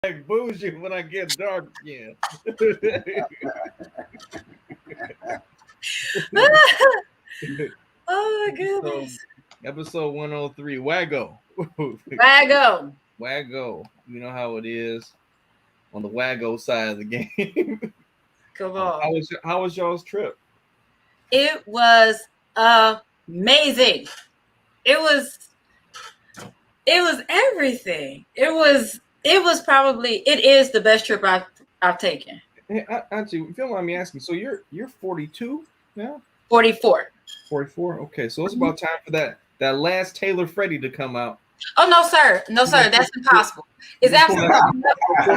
like bougie when I get dark again. Oh my So, goodness. episode 103, Waggo. Waggo. Waggo. You know how it is on the Waggo side of the game. Come on. How was y'all's trip? It was amazing. It was everything. It is the best trip I've taken. Hey, actually, if you don't mind me asking, so you're 42 now? 44. 44? Okay, so it's about time for that last Taylor Freddy to come out. Oh no, sir. No, sir. That's impossible. It's absolutely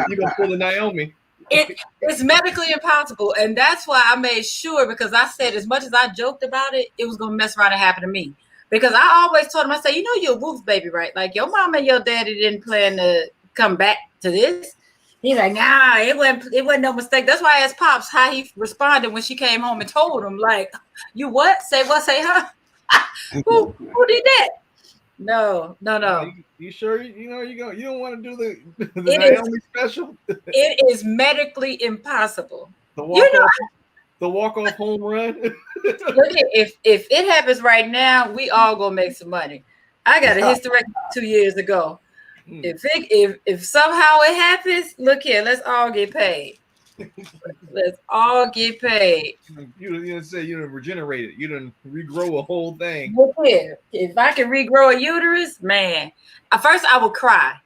You gonna pull the Naomi. it's medically impossible. And that's why I made sure, because I said as much as I joked about it, it was gonna mess around and happen to me. Because I always told him, I said, you know, you're a Wolf baby, right? Like your mom and your daddy didn't plan to come back to this. He's like, nah, it wasn't no mistake. That's why I asked Pops how he responded when she came home and told him, like, you what? Say what? Say huh? Who did that? No. You sure you don't want to do the It Naomi special? It is medically impossible. The walk off home run. Look, if it happens right now, we all gonna make some money. I got a hysterectomy 2 years ago. If somehow it happens, look here, let's all get paid. Let's all get paid. You didn't say you didn't regenerate it. You didn't regrow a whole thing. Look here, if I can regrow a uterus, man. At first I will cry,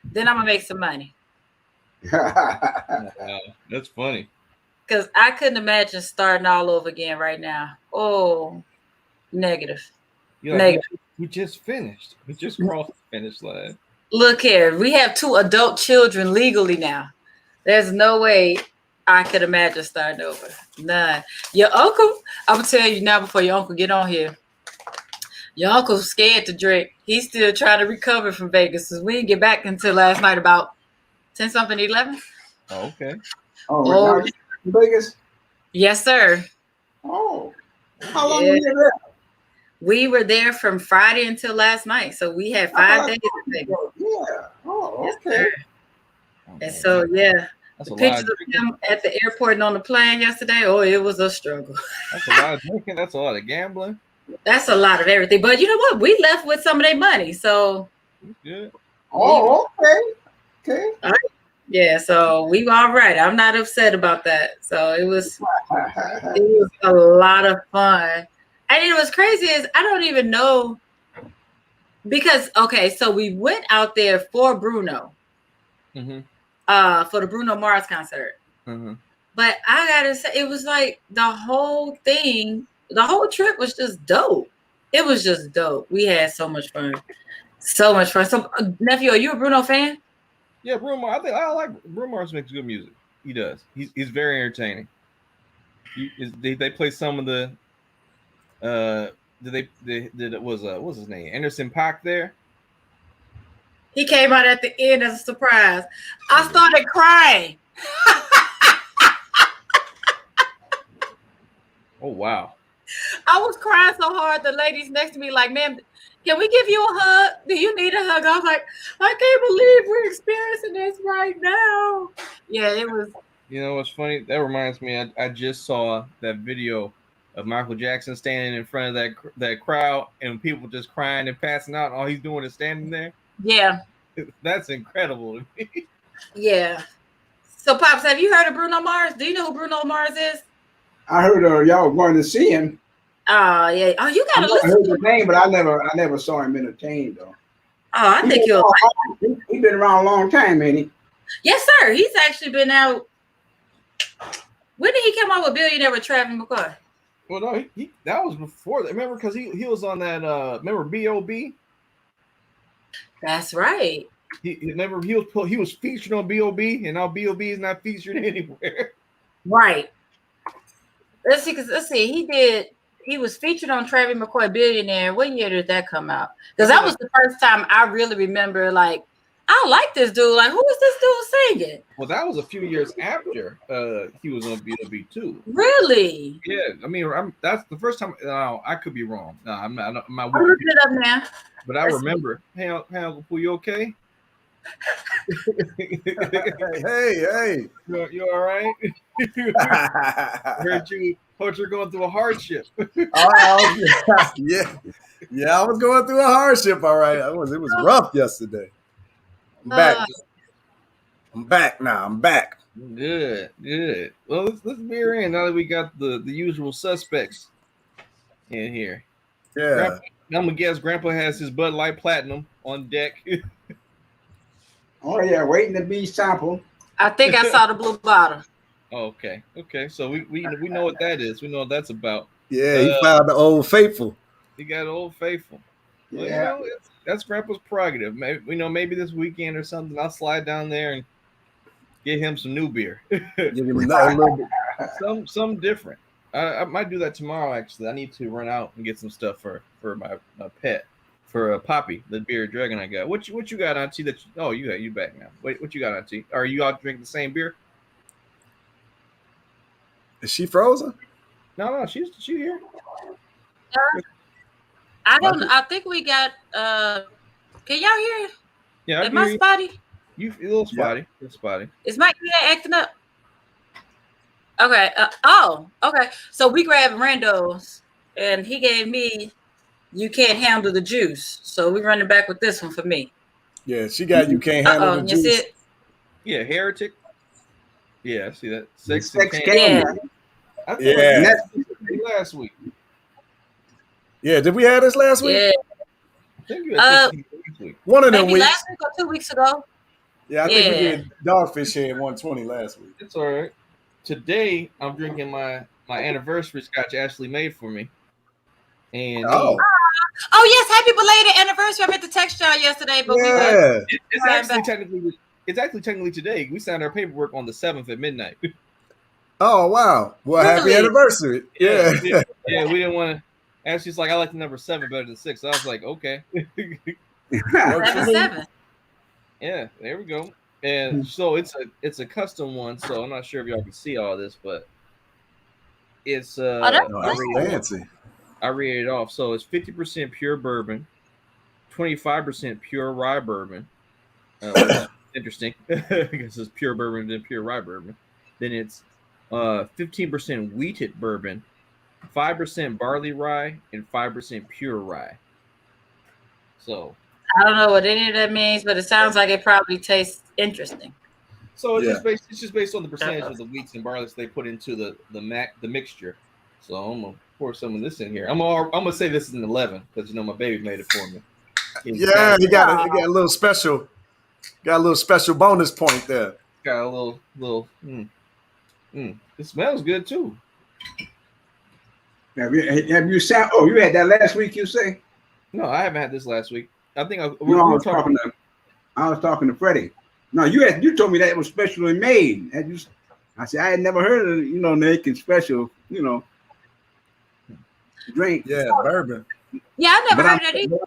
then I'm gonna make some money. That's funny. Because I couldn't imagine starting all over again right now. Oh, negative. Negative. We just finished. We just crossed the finish line. Look here, we have 2 adult children legally now. There's no way I could imagine starting over. None. Your uncle, I'm gonna tell you now before your uncle get on here. Your uncle's scared to drink. He's still trying to recover from Vegas. So we didn't get back until last night about 10 something 11. Oh, okay. Oh, Vegas? Yes, sir. Oh, how long were you there? We were there from Friday until last night, so we had 5 days. Yeah. Oh, okay. Yes, and so, yeah, that's the pictures of him at the airport and on the plane yesterday. Oh, it was a struggle. That's a lot of drinking. That's a lot of gambling. That's a lot of everything. But you know what? We left with some of their money, so good. Oh, okay. All right. Yeah, so we were all right. I'm not upset about that. So it was a lot of fun. And it was crazy is I don't even know because so we went out there for Bruno, for the Bruno Mars concert. Mm-hmm. But I gotta say, it was like the whole trip was just dope. It was just dope. We had so much fun. So, nephew, are you a Bruno fan? Yeah, Bruno Mars. I like Bruno Mars makes good music. He does. He's very entertaining. They play some of the. What's his name? Anderson .Paak there. He came out at the end as a surprise. I started crying. Oh wow! I was crying so hard. The ladies next to me, like, "Ma'am, can we give you a hug? Do you need a hug?" I was like, "I can't believe we're experiencing this right now." Yeah, it was. You know what's funny? That reminds me. I just saw that video of Michael Jackson standing in front of that crowd and people just crying and passing out. All he's doing is standing there. Yeah. That's incredible to me. Yeah. So, Pops, have you heard of Bruno Mars? Do you know who Bruno Mars is? I heard y'all were going to see him. Oh, yeah. Oh, you got to listen. I heard the name, but I never saw him entertained, though. Oh, I think you'll like him. He's been around a long time, ain't he? Yes, sir. He's actually been out. When did he come out with Billionaire with Travis McCoy? Well, no, that was before that. Remember, because he was on that. Remember B.O.B. That's right. He was featured on B.O.B. and now B.O.B. is not featured anywhere. Right. Let's see. He was featured on Travis McCoy Billionaire. What year did that come out? Because that was the first time I really remember. Like, I like this dude. Like, who is this dude singing? Well, that was a few years after he was on B.O.B. too. Really? Yeah. I mean, that's the first time. No, I could be wrong. No, I'm not. I'm looking it up now. But I remember. Hey, Uncle Pooh, you okay? Hey. You all right? Heard you're going through a hardship. Yeah, I was going through a hardship. All right, it was rough yesterday. I'm back. I'm back now. I'm back. Good. Well, let's beer in now that we got the usual suspects in here. Yeah. Grandpa, I'm gonna guess Grandpa has his Bud Light Platinum on deck. Oh yeah, waiting to be sampled. I think I saw the blue bottle. Okay. So we know what that is. We know what that's about. Yeah, he found the Old Faithful. He got Old Faithful. Well, Yeah. that's Grandpa's prerogative. Maybe this weekend or something, I'll slide down there and get him some new beer. Give him a little bit. Some different. I might do that tomorrow. Actually, I need to run out and get some stuff for my pet, for Poppy, the bearded dragon I got. What you got, Auntie? You back now. Wait, what you got, Auntie? Are you all drinking the same beer? Is she frozen? No, she's here. I think we got. Can y'all hear? Yeah, am I spotty? You a little spotty. Yeah. It's spotty. Is my ear acting up? Okay. Okay. So we grabbed Rando's, and he gave me. You can't handle the juice, so we're running back with this one for me. Yeah, she got you can't handle the juice. You see it? Yeah, heretic. Yeah, I see that. Sex candy. Yeah. I think last week. Yeah, did we have this last week? Yeah. I think you had last week. One of them weeks. Last week or 2 weeks ago. Yeah, I think we did Dogfish Head 120 last week. It's all right. Today I'm drinking my anniversary scotch Ashley made for me. And oh yes, happy belated anniversary! I meant to text y'all yesterday, but it's actually technically today. We signed our paperwork on the 7th at midnight. Oh wow! Well, happy anniversary! Yeah. We didn't want to. Ashley's like, I like the number 7 better than 6. So I was like, okay. 7. Yeah, there we go. And so it's a custom one. So I'm not sure if y'all can see all this, but it's fancy. I read it off. So it's 50% pure bourbon, 25% pure rye bourbon. Which is interesting because it's pure bourbon and pure rye bourbon. Then it's 15% wheated bourbon, 5% barley rye, and 5% pure rye. So I don't know what any of that means, but it sounds like it probably tastes interesting. So it's just based on the percentage of the wheats and barleys they put into the mixture. So I'm gonna pour some of this in here. I'm gonna say this is an 11 because my baby made it for me. He got a little special. Got a little special bonus point there. Got a little. It smells good too. Have you sound? Oh, you had that last week. You say? No, I haven't had this last week. I think I was talking to Freddie. No, you told me that it was specially made. I said I had never heard of making special drink. Yeah, bourbon. Yeah, I never heard that either.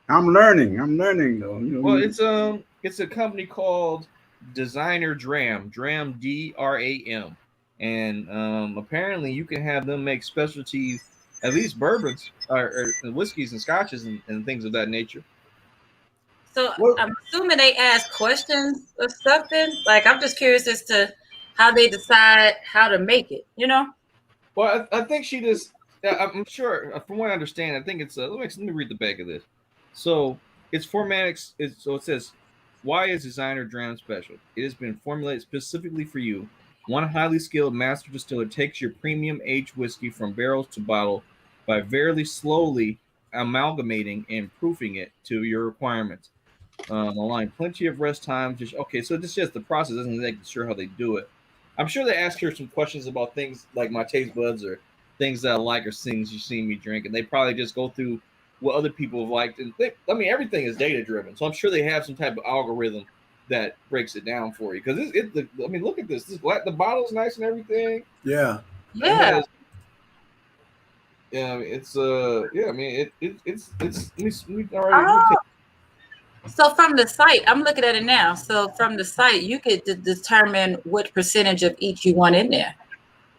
I'm learning though. Well, it's a company called Designer Dram DRAM, and apparently you can have them make specialty, at least bourbons or whiskeys and scotches and things of that nature. So I'm assuming they ask questions or something. Like I'm just curious as to how they decide how to make it. Well, I think she just. I'm sure, from what I understand, I think it's. Let me read the back of this. So it's formatted. So it says, "Why is Designer Dram special? It has been formulated specifically for you. One highly skilled master distiller takes your premium aged whiskey from barrels to bottle by very slowly amalgamating and proofing it to your requirements. Allowing plenty of rest time. So this is just the process. Doesn't make sure how they do it. I'm sure they ask her some questions about things like my taste buds or things that I like or things you've seen me drink, and they probably just go through what other people have liked. And everything is data driven, so I'm sure they have some type of algorithm that breaks it down for you. Because look at this. The bottle's nice and everything. Yeah. Yeah. It's all right. So from the site, I'm looking at it now. So from the site, you could determine what percentage of each you want in there.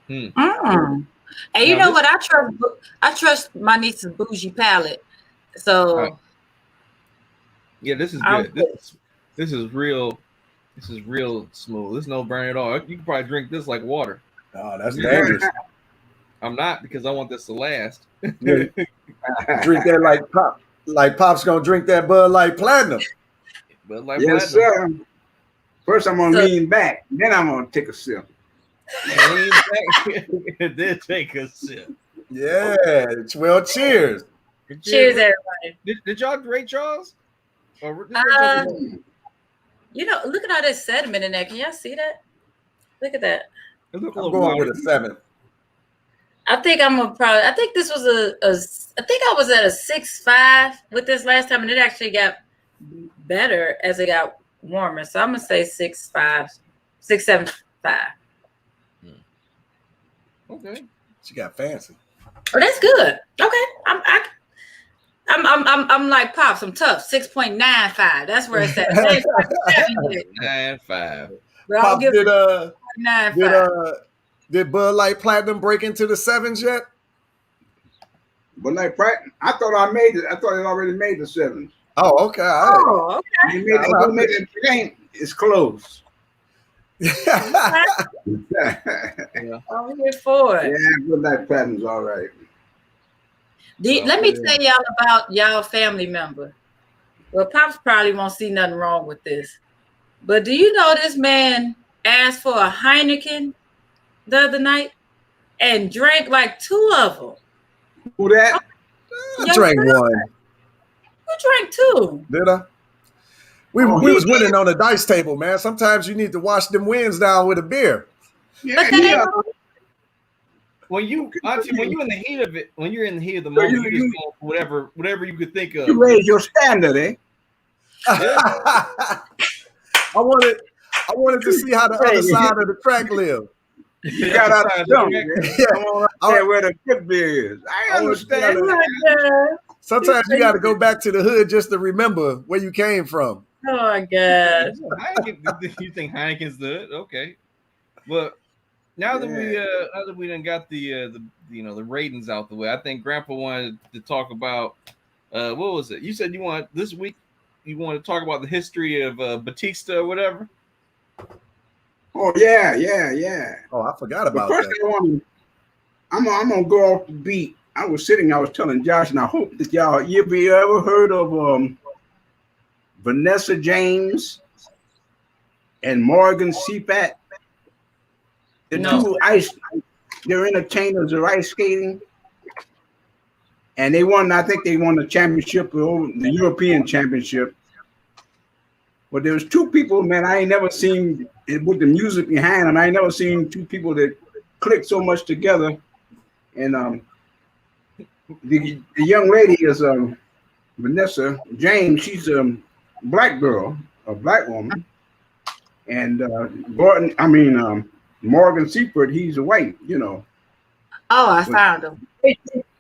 And you know what? I trust my niece's bougie palate. So this is good. This is real. This is real smooth. This is no burn at all. You can probably drink this like water. Oh, that's dangerous. I'm not because I want this to last. Yeah. Drink that like Pop. Like Pop's gonna drink that Bud Light Platinum. But like Yes, platinum. sir. First, I'm gonna lean back. Then I'm gonna take a sip. It did take a sip. Yeah. Well, cheers. Cheers, everybody. Did y'all rate y'all's? Or You know, look at all this sediment in there. Can y'all see that? Look at that. it looked a I'm little going watery. with a 7. I think I think this was I think I was at a 6.5 with this last time, and it actually got better as it got warmer. So I'm gonna say 6.5, 6.75. Okay. She got fancy. Oh, that's good. Okay, I'm like Pops. I'm tough. 6.95. That's where it's at. 9.5. But I'll Pops, give it 9.5. did Bud Light Platinum break into the 7s yet? But like, I thought I made it. I thought it already made the 7s. Oh, okay. All right. Oh, okay. You made it. It ain't. It's close. Yeah. I'm here for it. Yeah, good night pattern's all right. Let me tell y'all about y'all family member. Well, Pops probably won't see nothing wrong with this. But do you know this man asked for a Heineken the other night and drank like 2 of them? Who that? I drank one. You drank 2. Did I? We was winning on the dice table, man. Sometimes you need to wash them wins down with a beer. Yeah, But When you're in the heat of it, when you're in the heat of the moment, you just go for whatever you could think of. You raise your standard, eh? I wanted to see how the other side of the track lived. You got out of jump. Yeah, where the good beer is. I understand. Sometimes you got to go back to the hood just to remember where you came from. Oh my God! You think Heineken's good? Okay, but now that we done got the ratings out the way, I think Grandpa wanted to talk about what was it? You said you want this week. You want to talk about the history of Batista or whatever. Oh yeah. Oh, I forgot about first that. I'm gonna go off the beat. I was telling Josh, and I hope that you ever heard of Vanessa James and Morgan Seapat? They're entertainers of ice skating, and they won. I think they won the championship, the European championship. But there was 2 people, man. I ain't never seen it with the music behind them. I ain't never seen 2 people that click so much together. And the young lady is Vanessa James. She's a black girl, a black woman, and Morgan Seaford, he's a white. Oh, I found him.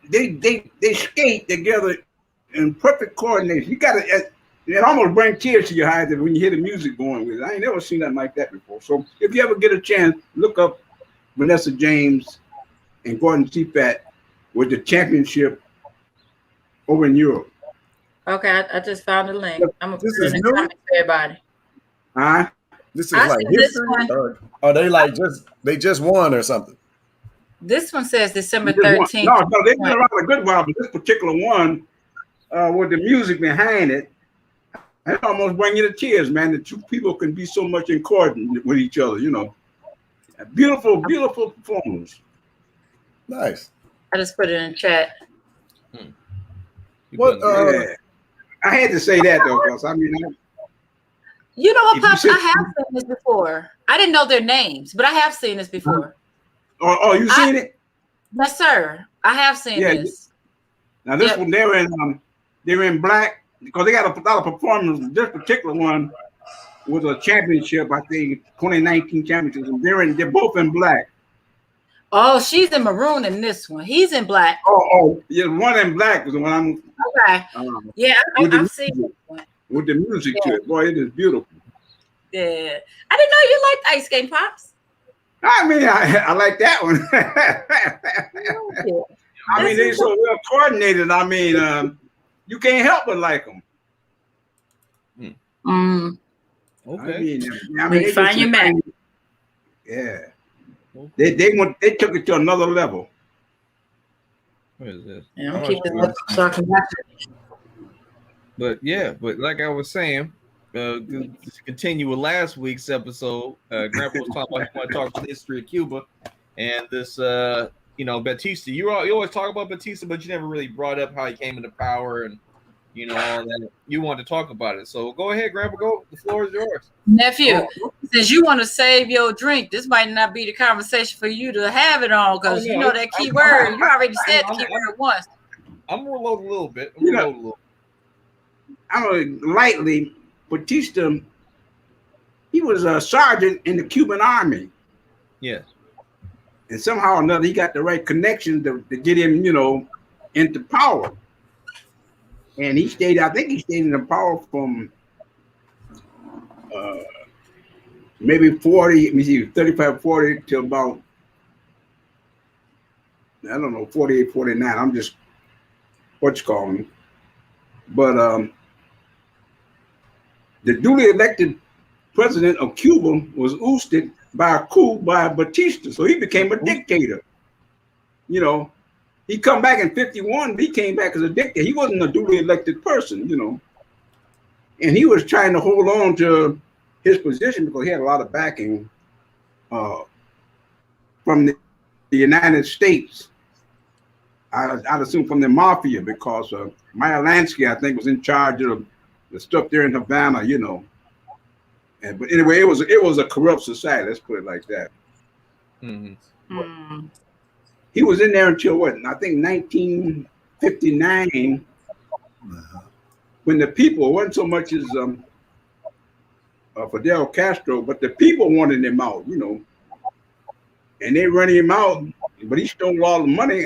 They skate together in perfect coordination. You got to. It almost brings tears to your eyes when you hear the music going with it. I ain't never seen nothing like that before. So if you ever get a chance, look up Vanessa James and Gordon Seapat with the championship over in Europe. Okay, I just found a link. I'm gonna This put is it in the new? comments for everybody. Huh? This is I like see this history. one. Or are they like they just won or something? This one says December Just one. 13th. No, they've been around a good while, but this particular one, with the music behind it, it almost bring you to tears, man. The 2 people can be so much in coordinate with each other, Beautiful, beautiful performance. Nice. I just put it in the chat. What? Yeah. I had to say that though, because You know what, If you Pops? said- I have seen this before. I didn't know their names, but I have seen this before. Oh, you seen it? Yes, sir. I have seen this. Now this one, they're in black because they got a lot of performers. This particular one was a championship, I think, 2019 championship. And they're both in black. Oh, she's in maroon in this one. He's in black. Oh, yeah, one in black was the one I'm. Okay. Yeah, I've seen this one. With the music to it, boy, it is beautiful. Yeah, I didn't know you liked ice skating, Pops. I mean, I like that one. I mean, they're so well coordinated. I mean, you can't help but like them. Okay. Find your map. Yeah. Okay. They took it to another level. What is this? Yeah, I'm keep this up so I can watch it. But like I was saying, to continue with last week's episode, Grandpa was talking about he want to talk about the history of Cuba, and this, Batista. You always talk about Batista, but you never really brought up how he came into power and all that. You wanted to talk about it, so go ahead, Grandpa. Go. The floor is yours. Nephew, since you want to save your drink, this might not be the conversation for you to have it on because you know that key word. You already said the key word once. I'm gonna load a little bit. Lightly, Batista, he was a sergeant in the Cuban army. Yes. And somehow or another, he got the right connections to get him, into power. And I think he stayed in the power from maybe 35, 40 to about, 48, 49. I'm just, calling. But the duly elected president of Cuba was ousted by a coup by Batista. So he became a dictator. He come back in 51, but he came back as a dictator. He wasn't a duly elected person, And he was trying to hold on to his position because he had a lot of backing from the United States. I'd assume from the mafia because Meyer Lansky, I think, was in charge of the stuff there in Havana, But anyway, it was a corrupt society. Let's put it like that. Mm-hmm. Mm. He was in there until what? I think 1959, when the people, it wasn't so much as Fidel Castro, but the people wanted him out, and they run him out, but he stole all the money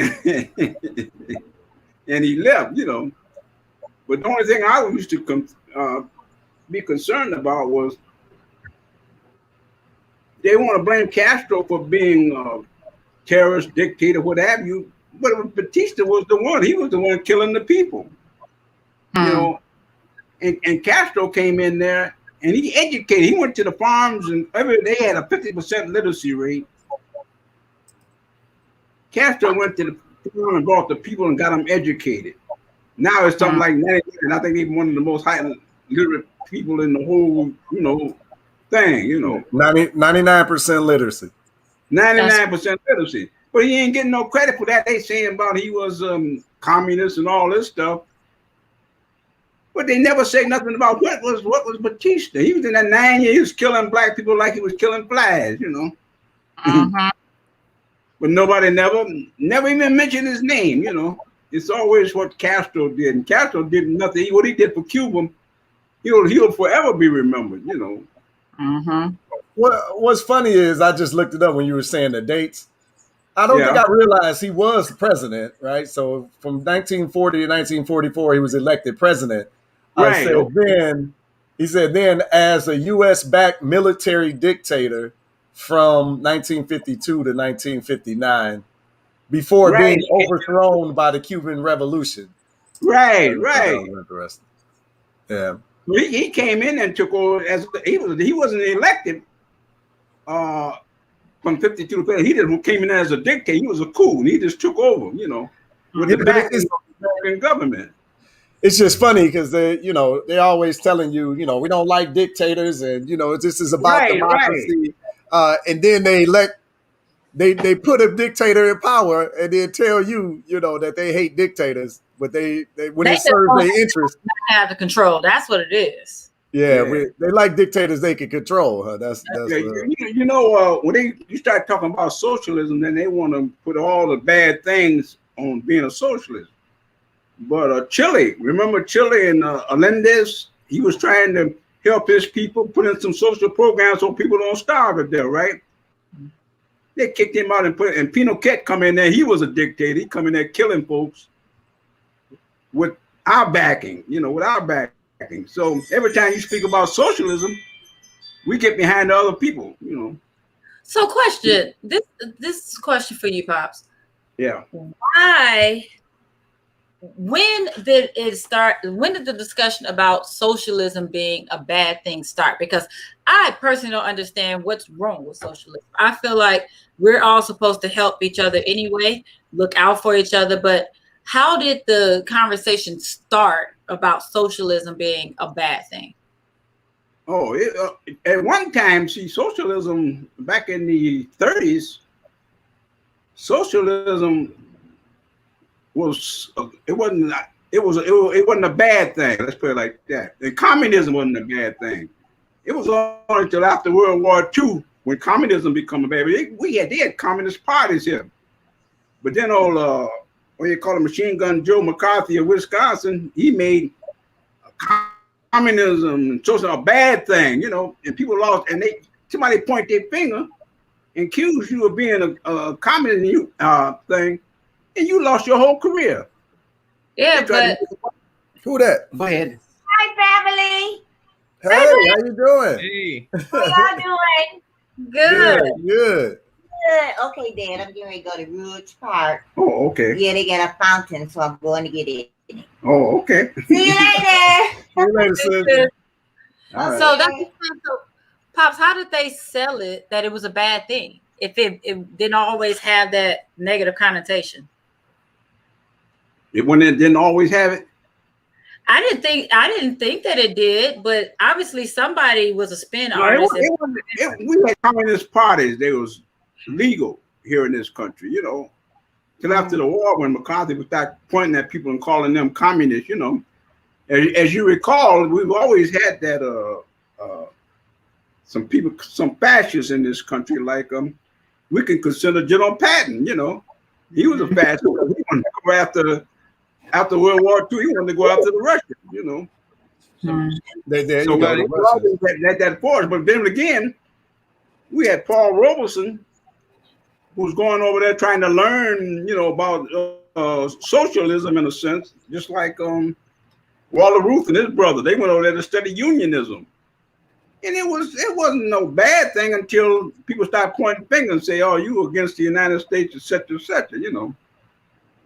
and he left, But the only thing I used to be concerned about was they want to blame Castro for being terrorist, dictator, what have you. But Batista was the one. He was the one killing the people. And Castro came in there and he educated. He went to the farms and they had a 50% literacy rate. Castro went to the farm and brought the people and got them educated. Now it's something like 90%. And I think even one of the most highly literate people in the whole, thing, 99% literacy. 99% literacy. But he ain't getting no credit for that. They saying about he was communist and all this stuff. But they never say nothing about what was Batista. He was in that 9 years, he was killing black people like he was killing flies, Uh-huh. But nobody never even mentioned his name, It's always what Castro did. And Castro did nothing. What he did for Cuba, he'll forever be remembered, Uh-huh. What's funny is I just looked it up when you were saying the dates. I don't think I realized he was the president, right? So from 1940 to 1944, he was elected president. Right. He said then as a U.S.-backed military dictator from 1952 to 1959, before being overthrown by the Cuban Revolution. Right. That was interesting. Yeah. He came in and took over as he wasn't elected from 52 to 50. He just came in as a dictator. He was a coup and he just took over, with the backing of the American government. It's just funny because they're always telling you, we don't like dictators and this is about democracy. And then they put a dictator in power and then tell you, that they hate dictators, but they when it serves their interest, have the control. That's what it is. Yeah. They like dictators they can control. Huh? That's when you start talking about socialism, then they want to put all the bad things on being a socialist. But Chile, remember Chile and Allende? He was trying to help his people, put in some social programs so people don't starve to death, right? They kicked him out and Pinochet come in there. He was a dictator. He come in there killing folks with our backing, with our backing. So every time you speak about socialism, we get behind the other people, So question, this is a question for you, Pops. Yeah. Why when did it start? When did the discussion about socialism being a bad thing start? Because I personally don't understand what's wrong with socialism. I feel like we're all supposed to help each other anyway, look out for each other. But how did the conversation start about socialism being a bad thing? Oh, at one time, see, socialism back in the 30s, socialism was it wasn't a bad thing. Let's put it like that. And communism wasn't a bad thing. It was only until after World War II when communism became a bad. They had communist parties here, but then what you call it, Machine Gun Joe McCarthy of Wisconsin, he made communism and socialism a bad thing, and people lost, and somebody point their finger and accuse you of being a communist thing, and you lost your whole career. Yeah, but who that? Go ahead. Hi, family. Hey, how you doing? Hey. How y'all doing? good. Good. Good. Okay, Dad, I'm getting ready to go to Rouge Park. Oh, okay. Yeah, they got a fountain, so I'm going to get it. Oh, okay. See you later. See you later, sis. All right. So so, Pops, how did they sell it that it was a bad thing if it didn't always have that negative connotation? When it didn't always have it. I didn't think that it did, but obviously somebody was a spin artist. We had communist parties. They was legal here in this country, till after the war, when McCarthy would start pointing at people and calling them communists, as you recall, we've always had that some fascists in this country, like we can consider General Patton, he was a fascist. He wanted to go after World War II, he wanted to go after the Russians, So that force. But then again, we had Paul Robeson, who's going over there trying to learn, about socialism in a sense, just like Walter Ruth and his brother. They went over there to study unionism. And it wasn't no bad thing until people start pointing fingers and say, "Oh, you against the United States, etc., etc."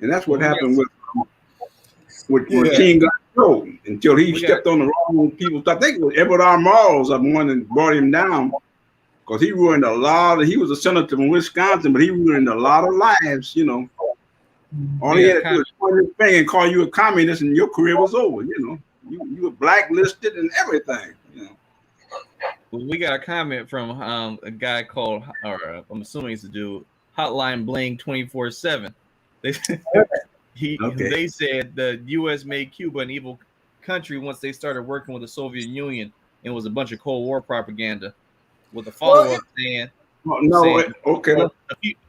And that's what happened with King got killed until he stepped on the wrong people. I think it was Edward R. Morrows, the one that brought him down, because he ruined he was a senator from Wisconsin, but he ruined a lot of lives. All he had to do was point his finger and call you a communist, and your career was over. You were blacklisted and everything. Well, we got a comment from a guy called, or I'm assuming it's a dude, Hotline Bling 24/7. They said the U.S. made Cuba an evil country once they started working with the Soviet Union, and it was a bunch of Cold War propaganda. With a follow-up saying,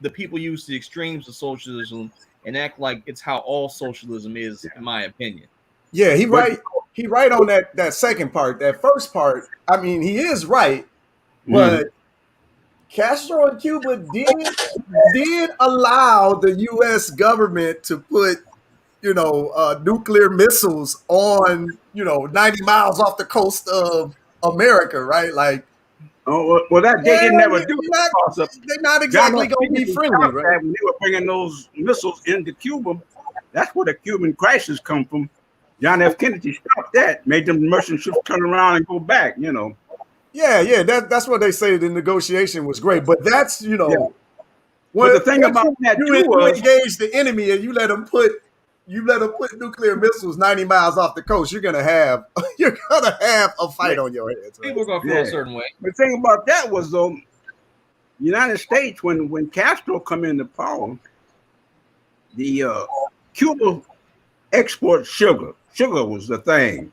the people use the extremes of socialism and act like it's how all socialism is, in my opinion. Yeah, he right on that second part. That first part, I mean, he is right, but Castro and Cuba did allow the U.S. government to put, nuclear missiles on, 90 miles off the coast of America, right? Like, they didn't never do it. They're not exactly going to be friendly, right? When they were bringing those missiles into Cuba, that's where the Cuban crisis come from. John F. Kennedy stopped that, made them merchant ships turn around and go back, Yeah, that's what they say. The negotiation was great, but that's But the thing about that you engage the enemy and you let them put nuclear missiles 90 miles off the coast, you're gonna have a fight on your hands. Right? People are gonna feel a certain way. The thing about that was the United States, when Castro come into power, the Cuba export sugar. Sugar was the thing.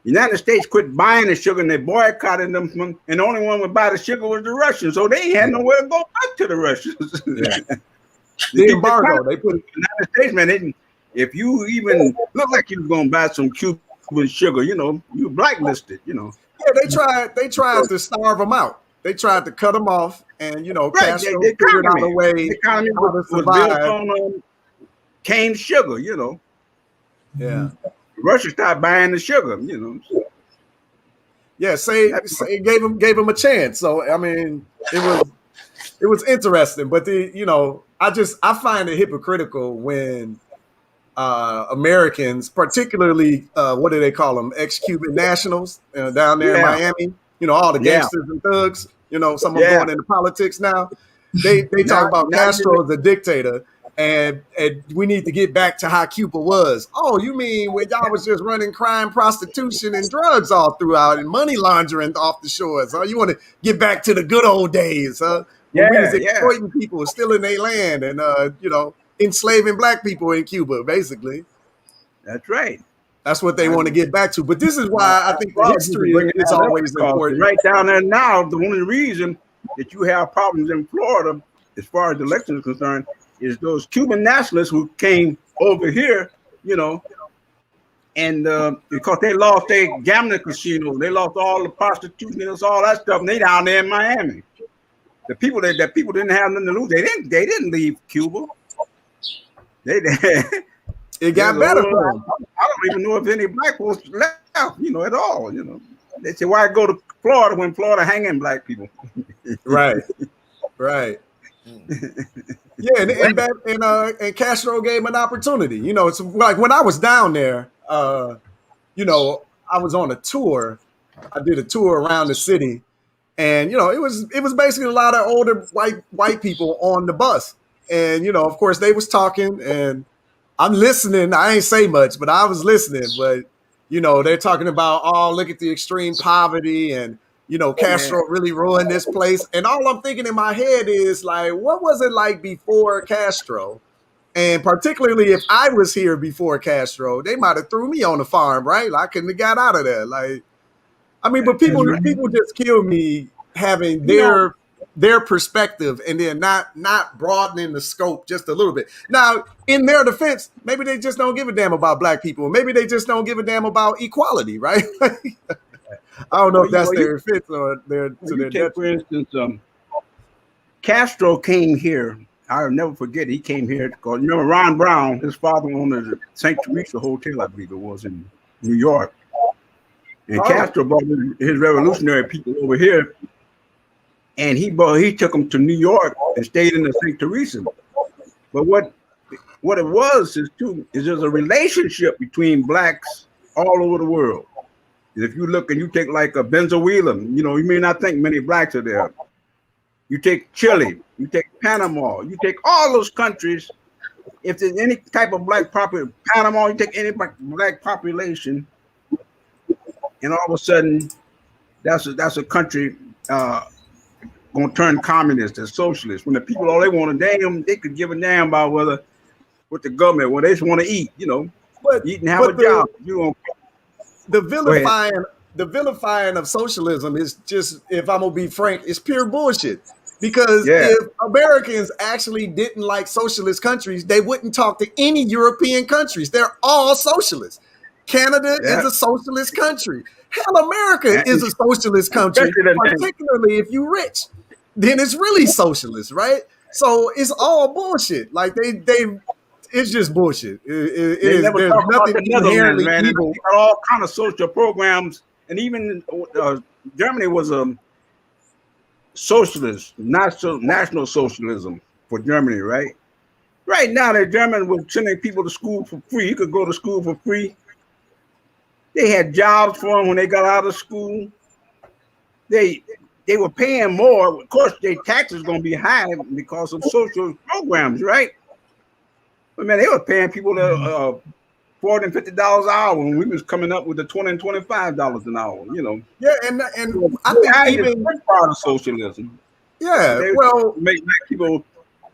The United States quit buying the sugar and they boycotted them, and the only one would buy the sugar was the Russians. So they had nowhere to go back to the Russians. Yeah. The embargo they put in the United States, man. If you even look like you was gonna buy some Cuban sugar, you blacklisted. Yeah, they tried to starve them out. They tried to cut them off, and Castro figured out a way the economy was built on cane sugar. Yeah. Russia started buying the sugar, Yeah, say gave him a chance. So I mean, it was interesting, but I find it hypocritical when Americans, particularly what do they call them? Ex-Cuban nationals down there in Miami. You know, all the gangsters and thugs. You know, some of them going into politics now. They talk about Castro as a dictator, and we need to get back to how Cuba was. Oh, you mean when y'all was just running crime, prostitution, and drugs all throughout, and money laundering off the shores? Huh? You want to get back to the good old days, huh? When we was exploiting people, stealing their land, and you know, enslaving black people in Cuba, basically. That's right. That's what they want to get back to. But this is why I think the history is always important. Right down there now, the only reason that you have problems in Florida, as far as the election is concerned, is those Cuban nationalists who came over here, you know, and because they lost their gambling casino, they lost all the prostitution, they lost all that stuff, and they down there in Miami. The people that people didn't have nothing to lose. They didn't leave Cuba. It got better for them. I don't even know if any black folks left, you know, at all. You know, they say, why go to Florida when Florida hanging black people? Right. Yeah, and Castro gave him an opportunity. You know, it's like when I was down there, you know, I was on a tour. I did a tour around the city, and you know, it was basically a lot of older white people on the bus, and you know, of course, they was talking, and I'm listening. I ain't say much, but I was listening. But you know, they're talking about, oh, look at the extreme poverty, and you know, Castro really ruined this place. And all I'm thinking in my head is like, what was it like before Castro? And particularly if I was here before Castro, they might have threw me on the farm, right? I couldn't have got out of there. Like, I mean, but people just kill me having their perspective and then not broadening the scope just a little bit. Now, in their defense, maybe they just don't give a damn about black people. Maybe they just don't give a damn about equality, right? I don't know if that's their defense or their detriment. For instance, Castro came here. I'll never forget. He came here because remember Ron Brown, his father owned the St. Teresa Hotel, I believe it was in New York. And Castro brought his revolutionary people over here, and he took them to New York and stayed in the St. Teresa. But what it was is there's a relationship between blacks all over the world. If you look and you take like a Venezuela, you know, you may not think many blacks are there. You take Chile, you take Panama, you take all those countries. If there's any type of black population, Panama, you take any black population, and all of a sudden, that's a country gonna turn communist and socialist. When the people all they want to damn, they could give a damn about what the government, what they just want to eat, you know, eat and have a job. You know, the vilifying of socialism is just, if I'm gonna be frank, it's pure bullshit. Because if Americans actually didn't like socialist countries, they wouldn't talk to any European countries. They're all socialists. Canada is a socialist country. Hell, America is a socialist country, particularly if you're rich. Then it's really socialist, right? So it's all bullshit. Like it's just bullshit. There's nothing inherently evil. They got all kind of social programs, and even Germany was a socialist, national socialism for Germany, right? Right now, the Germans were sending people to school for free. You could go to school for free. They had jobs for them when they got out of school. They were paying more. Of course, their taxes going to be high because of social programs, right? But man, they were paying people $40 and $50 an hour when we was coming up with the $20 and $25 an hour. You know. Yeah, and I think even part of socialism. Yeah, they make black people.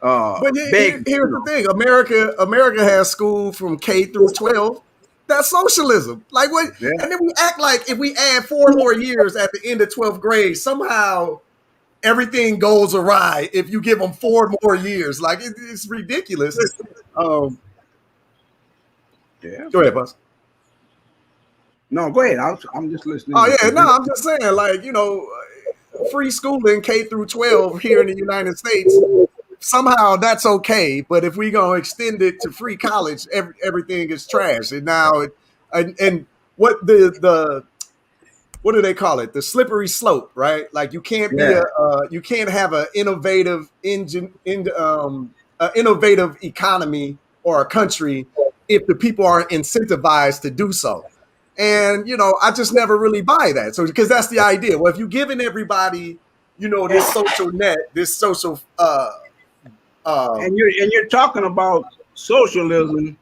But here's the thing: America has school from K through 12. That's socialism. Like what? Yeah. And then we act like if we add 4 more years at the end of 12th grade, somehow everything goes awry if you give them 4 more years. Like it's ridiculous. Yeah. Go ahead, boss. No, go ahead. I'm just listening. Oh yeah, no, I'm just saying, like, you know, free schooling K through 12 here in the United States. Somehow that's okay, but if we gonna extend it to free college, everything is trash. And now, and what what do they call it? The slippery slope, right? Like you can't be you can't have an innovative innovative economy or a country if the people aren't incentivized to do so. And, I just never really buy that. So, because that's the idea. Well, if you're giving everybody, this social net, this social, and you're talking about socialism.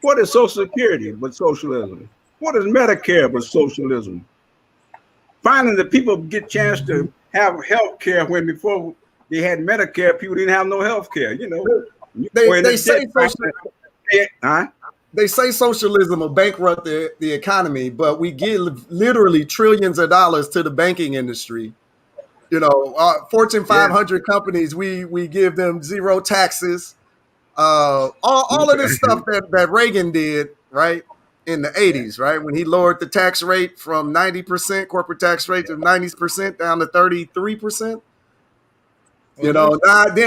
What is Social Security but socialism? What is Medicare but socialism? Finally, the people get a chance to have health care when before they had Medicare, people didn't have no health care. They say socialism will bankrupt the economy, but we give literally trillions of dollars to the banking industry. Fortune 500 companies, we give them zero taxes. All of this stuff that Reagan did, right, in the 80s, right, when he lowered the tax rate from 90%, corporate tax rate to 90% down to 33%. Then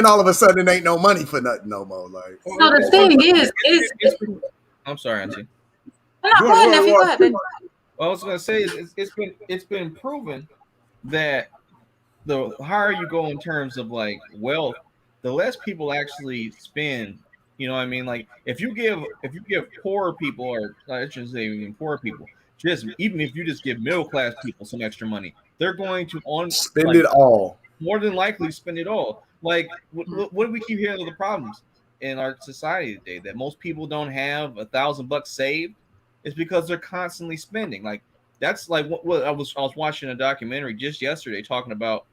all of a sudden, it ain't no money for nothing no more. Like, so the thing is, I'm sorry, Auntie. No, go ahead, nephew. Go ahead, baby. What I was going to say is it's been proven that the higher you go in terms of like wealth, the less people actually spend. You know what I mean? Like if you give poor people, or I shouldn't say even poor people, even if you just give middle class people some extra money, they're going to spend it all. More than likely spend it all. Like what do we keep hearing of the problems in our society today? That most people don't have $1,000 saved. It's because they're constantly spending. Like that's like what I was watching a documentary just yesterday talking about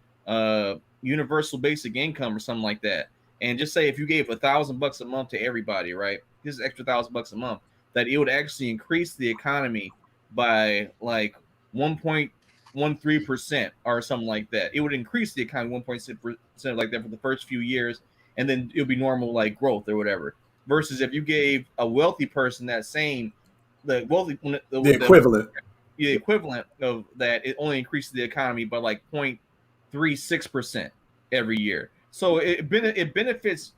universal basic income or something like that. And just say if you gave $1,000 a month to everybody, right? This is extra $1,000 a month, that it would actually increase the economy by like 1.13% or something like that. It would increase the economy 1.6% like that for the first few years, and then it'll be normal like growth or whatever. Versus if you gave a wealthy person that same the equivalent of that, it only increases the economy by like 0.36% every year. So it benefits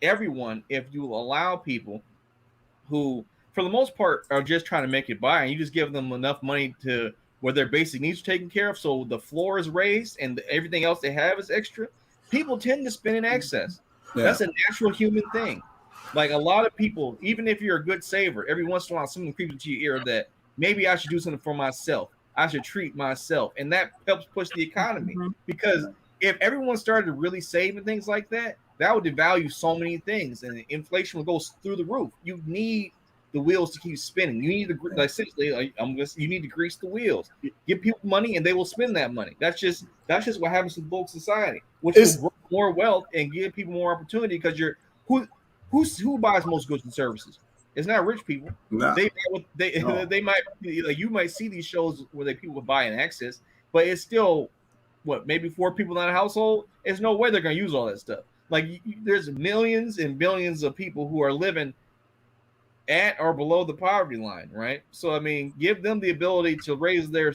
everyone if you allow people who, for the most part, are just trying to make it by, and you just give them enough money to where their basic needs are taken care of, so the floor is raised and everything else they have is extra. People tend to spend in excess. Yeah. That's a natural human thing. Like a lot of people, even if you're a good saver, every once in a while something creeps into your ear that maybe I should do something for myself. I should treat myself, and that helps push the economy because if everyone started to really save and things like that, that would devalue so many things, and inflation would go through the roof. You need the wheels to keep spinning. You need to, essentially, you need to grease the wheels. Give people money, and they will spend that money. That's just what happens in bulk society, which will grow more wealth and give people more opportunity. Because who buys most goods and services? It's not rich people. No. They might like you might see these shows where people buy in excess, but it's still maybe 4 people in a household. There's no way they're going to use all that stuff. Like there's millions and billions of people who are living at or below the poverty line, right? So I mean, give them the ability to raise their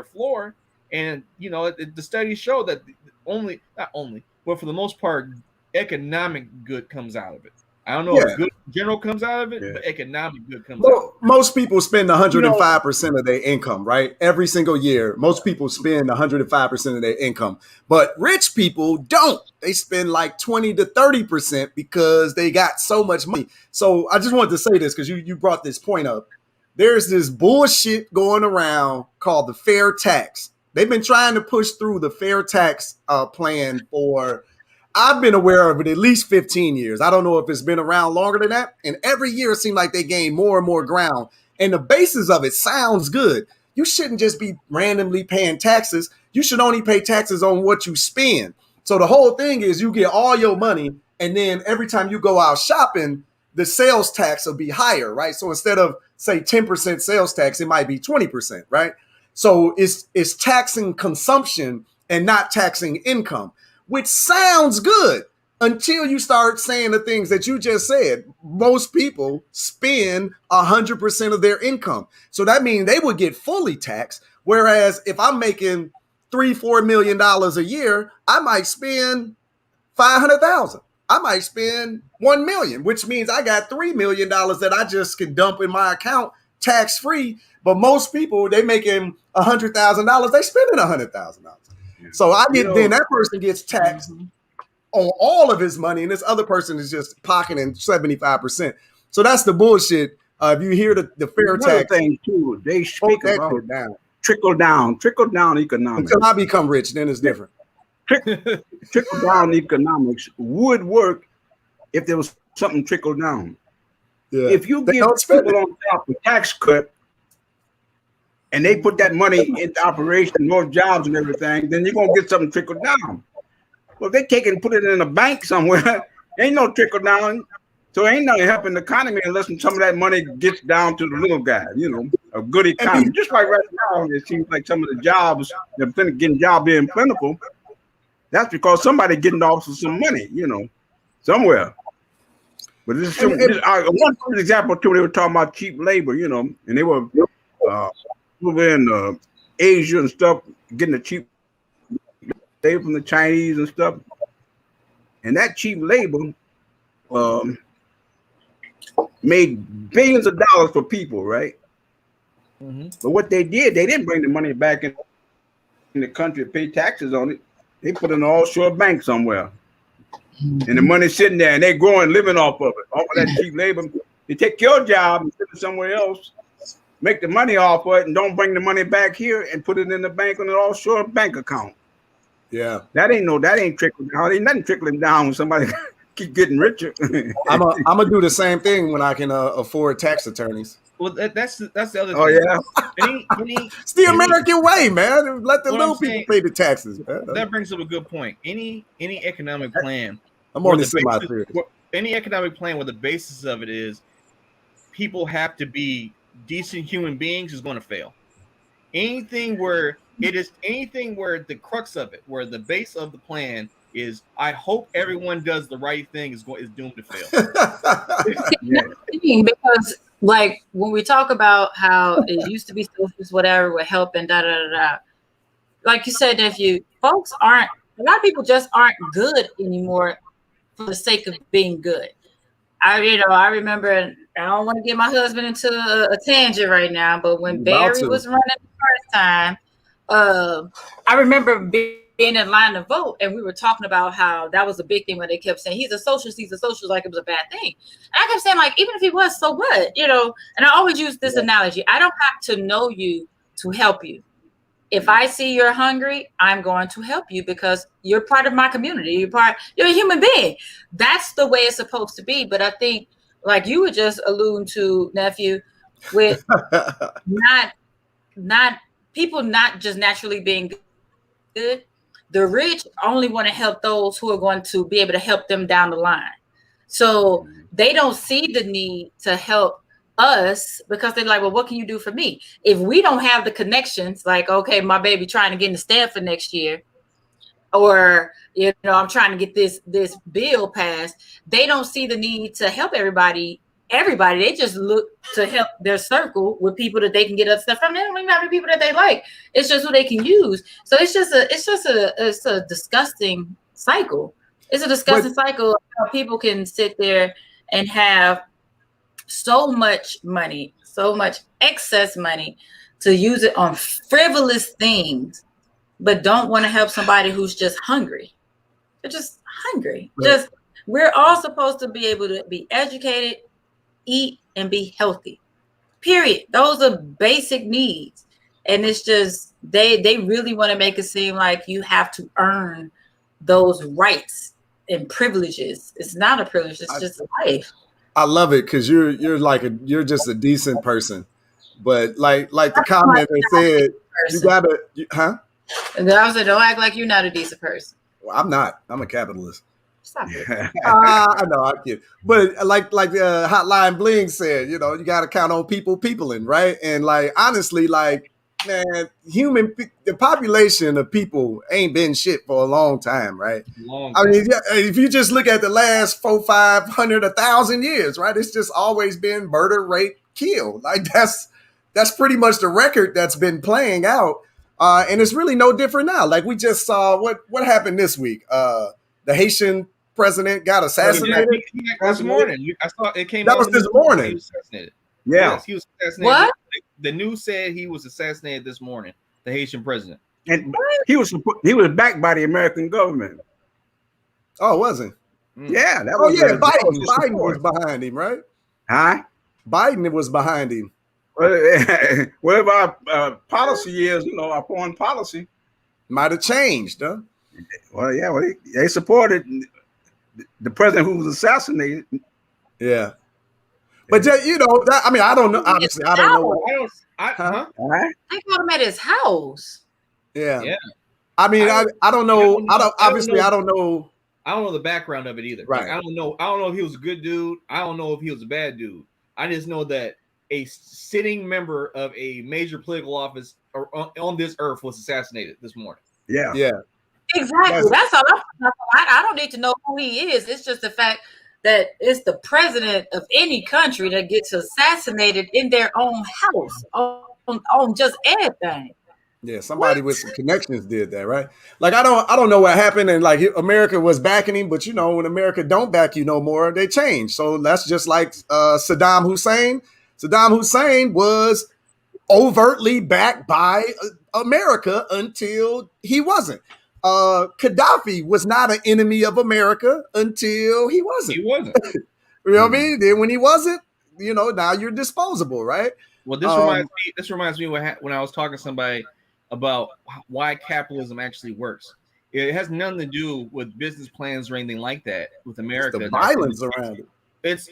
floor, and the studies show that not only, but for the most part, economic good comes out of it. I don't know if good in general comes out of it, but economic good comes out of it. Most people spend 105% of their income, right? Every single year, most people spend 105% of their income. But rich people don't. They spend like 20 to 30% because they got so much money. So I just wanted to say this because you brought this point up. There's this bullshit going around called the fair tax. They've been trying to push through the fair tax plan for... I've been aware of it at least 15 years. I don't know if it's been around longer than that. And every year it seems like they gain more and more ground. And the basis of it sounds good. You shouldn't just be randomly paying taxes. You should only pay taxes on what you spend. So the whole thing is you get all your money, and then every time you go out shopping, the sales tax will be higher, right? So instead of, say, 10% sales tax, it might be 20%, right? So it's taxing consumption and not taxing income, which sounds good until you start saying the things that you just said. Most people spend 100% of their income. So that means they would get fully taxed. Whereas if I'm making $3-4 million a year, I might spend $500,000. I might spend $1 million, which means I got $3 million that I just can dump in my account tax free. But most people, they making $100,000, they spending $100,000. So then that person gets taxed on all of his money, and this other person is just pocketing 75%. So that's the bullshit. If you hear the fair tax thing too, they speak that about shit down. trickle down economics. Until I become rich, then it's different. Trickle down economics would work if there was something trickle down. Yeah. If you give people on top a tax cut and they put that money into operation, more jobs and everything, then you're gonna get something trickle down. Well, if they take it and put it in a bank somewhere, ain't no trickle down. So ain't nothing helping the economy unless some of that money gets down to the little guy, a good economy. Just like right now, it seems like some of the jobs, getting jobs being plentiful. That's because somebody getting off of some money, somewhere. But one example too, they were talking about cheap labor, and they were over in Asia and stuff, getting the cheap labor from the Chinese and stuff. And that cheap labor made billions of dollars for people, right? Mm-hmm. But what they did, they didn't bring the money back in the country to pay taxes on it. They put it in an offshore bank somewhere. Mm-hmm. And the money's sitting there and they're growing, living off of it. Off of that cheap labor. They take your job and put it somewhere else, make the money off of it, and don't bring the money back here and put it in the bank on an offshore bank account. Yeah. That ain't trickling down. Ain't nothing trickling down when somebody keep getting richer. I'm gonna do the same thing when I can afford tax attorneys. Well, that's the other thing. Oh yeah, it's the American way, man. Let the little people pay the taxes. Man. That brings up a good point. Any economic plan, I'm only semi-serious. Any economic plan where the basis of it is people have to be decent human beings is going to fail. Anything where the crux of it, where the base of the plan is, I hope everyone does the right thing, is doomed to fail. Because like when we talk about how it used to be socialist, whatever, with help and like you said, nephew, a lot of people just aren't good anymore for the sake of being good. I remember, and I don't want to get my husband into a tangent right now, but when Barry was running the first time, I remember being in line to vote, and we were talking about how that was a big thing when they kept saying he's a socialist, like it was a bad thing. And I kept saying, like, even if he was, so what? And I always use this analogy. I don't have to know you to help you. If I see you're hungry, I'm going to help you because you're part of my community. You're a human being. That's the way it's supposed to be. But I think, like you were just alluding to, nephew, with not people not just naturally being good. The rich only want to help those who are going to be able to help them down the line. So they don't see the need to help us because they're like, well, what can you do for me? If we don't have the connections, like, okay, my baby trying to get into Stanford next year, or I'm trying to get this bill passed, they don't see the need to help everybody. They just look to help their circle with people that they can get stuff from. They don't even have the people that they like. It's just who they can use. So it's a disgusting cycle. It's a disgusting cycle of how people can sit there and have so much money, so much excess money to use it on frivolous things, but don't want to help somebody who's just hungry. They're just hungry. Right. We're all supposed to be able to be educated, eat, and be healthy. Period. Those are basic needs. And it's just they really want to make it seem like you have to earn those rights and privileges. It's not a privilege, it's just life. I love it because you're just a decent person. But like the comment that said, you gotta, huh? And then I was like, don't act like you're not a decent person. Well, I'm not. I'm a capitalist. Stop it. I know, I get it. But like the Hotline Bling said, you got to count on peopling, right? And like, honestly, like, man, the population of people ain't been shit for a long time, right? I mean, if you just look at the last 400, 500, 1,000 years, right? It's just always been murder, rape, kill. Like that's pretty much the record that's been playing out. And it's really no different now. Like we just saw what happened this week. The Haitian president got assassinated this morning. I saw it came. That was this morning. He was assassinated. Yeah, yes, he was assassinated. What? The news said he was assassinated this morning. The Haitian president. And he was backed by the American government. Oh, wasn't? Yeah. Biden was behind him, right? Huh? Biden was behind him. Whatever our policy is, our foreign policy might have changed, huh? Well, yeah, they supported the president who was assassinated. Yeah. But I mean, I don't know. Obviously, I don't know. They got him at his house. Yeah. I mean, I don't know. I don't know. I don't know the background of it either. Right. Like, I don't know if he was a good dude. I don't know if he was a bad dude. I just know that a sitting member of a major political office on this earth was assassinated this morning. Yeah. Yeah. Exactly. That's all. I don't need to know who he is. It's just the fact that it's the president of any country that gets assassinated in their own house on just anything. Yeah, somebody with some connections did that, right? Like I don't know what happened, and like America was backing him, but when America don't back you no more, they change. So that's just like Saddam Hussein. Saddam Hussein was overtly backed by America until he wasn't. Gaddafi was not an enemy of America until he wasn't. He wasn't. You know what I mean? Then when he wasn't, now you're disposable, right? Well, this reminds me when I was talking to somebody about why capitalism actually works. It has nothing to do with business plans or anything like that with America. It's the violence around it. It's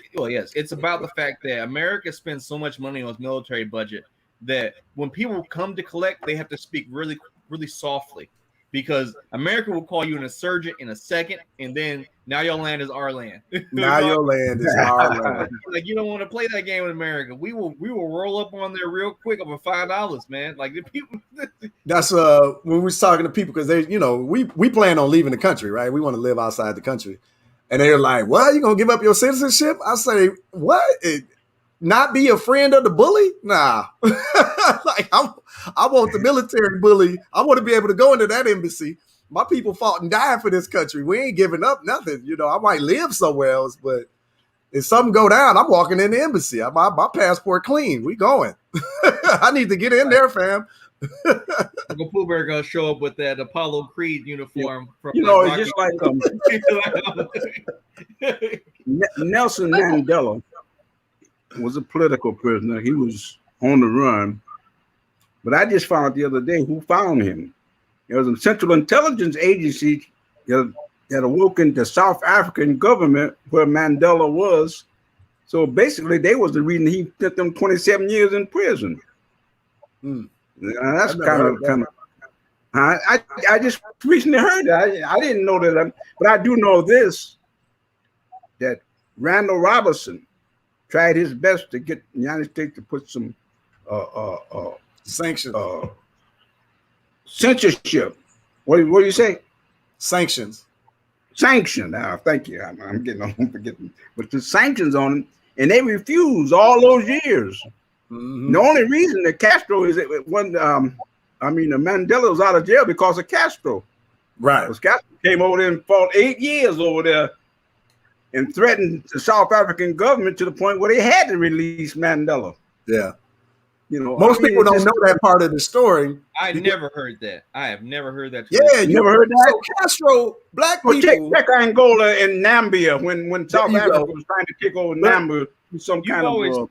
about the fact that America spends so much money on its military budget that when people come to collect, they have to speak really, really softly, because America will call you an insurgent in a second, and then now your land is our land. Now your land is our land. Like, you don't want to play that game with America. We will roll up on there real quick over $5, man. Like the people. That's when we was talking to people, because they, we plan on leaving the country, right? We want to live outside the country, and they're like, "What? You gonna give up your citizenship?" I say, "What? Not be a friend of the bully? Nah." Like I want the military bully. I want to be able to go into that embassy. My people fought and died for this country. We ain't giving up nothing. I might live somewhere else, but if something go down, I'm walking in the embassy. My passport clean. We going. I need to get in there, fam. Uncle Pooh Bear gonna show up with that Apollo Creed uniform. From it's just like Nelson Mandela was a political prisoner. He was on the run. But I just found out the other day who found him. It was a Central Intelligence Agency that awoken the South African government where Mandela was. So basically, they was the reason he spent them 27 years in prison. That's kind of. I just recently heard that. I didn't know that, but I do know this: that Randall Robinson tried his best to get the United States to put some sanctions, censorship. What do you say? Sanctions. Thank you. I'm getting on forgetting, but the sanctions on them, and they refused all those years. Mm-hmm. The only reason that Castro is Mandela was out of jail because of Castro. Right. Because Castro came over there and fought 8 years over there and threatened the South African government to the point where they had to release Mandela. Yeah. Most people don't know that part of the story. I never heard that. I have never heard that. Yeah, you never heard that? So Castro, black people. Check Angola and Namibia when South Africa was trying to take over Namibia. Some kind of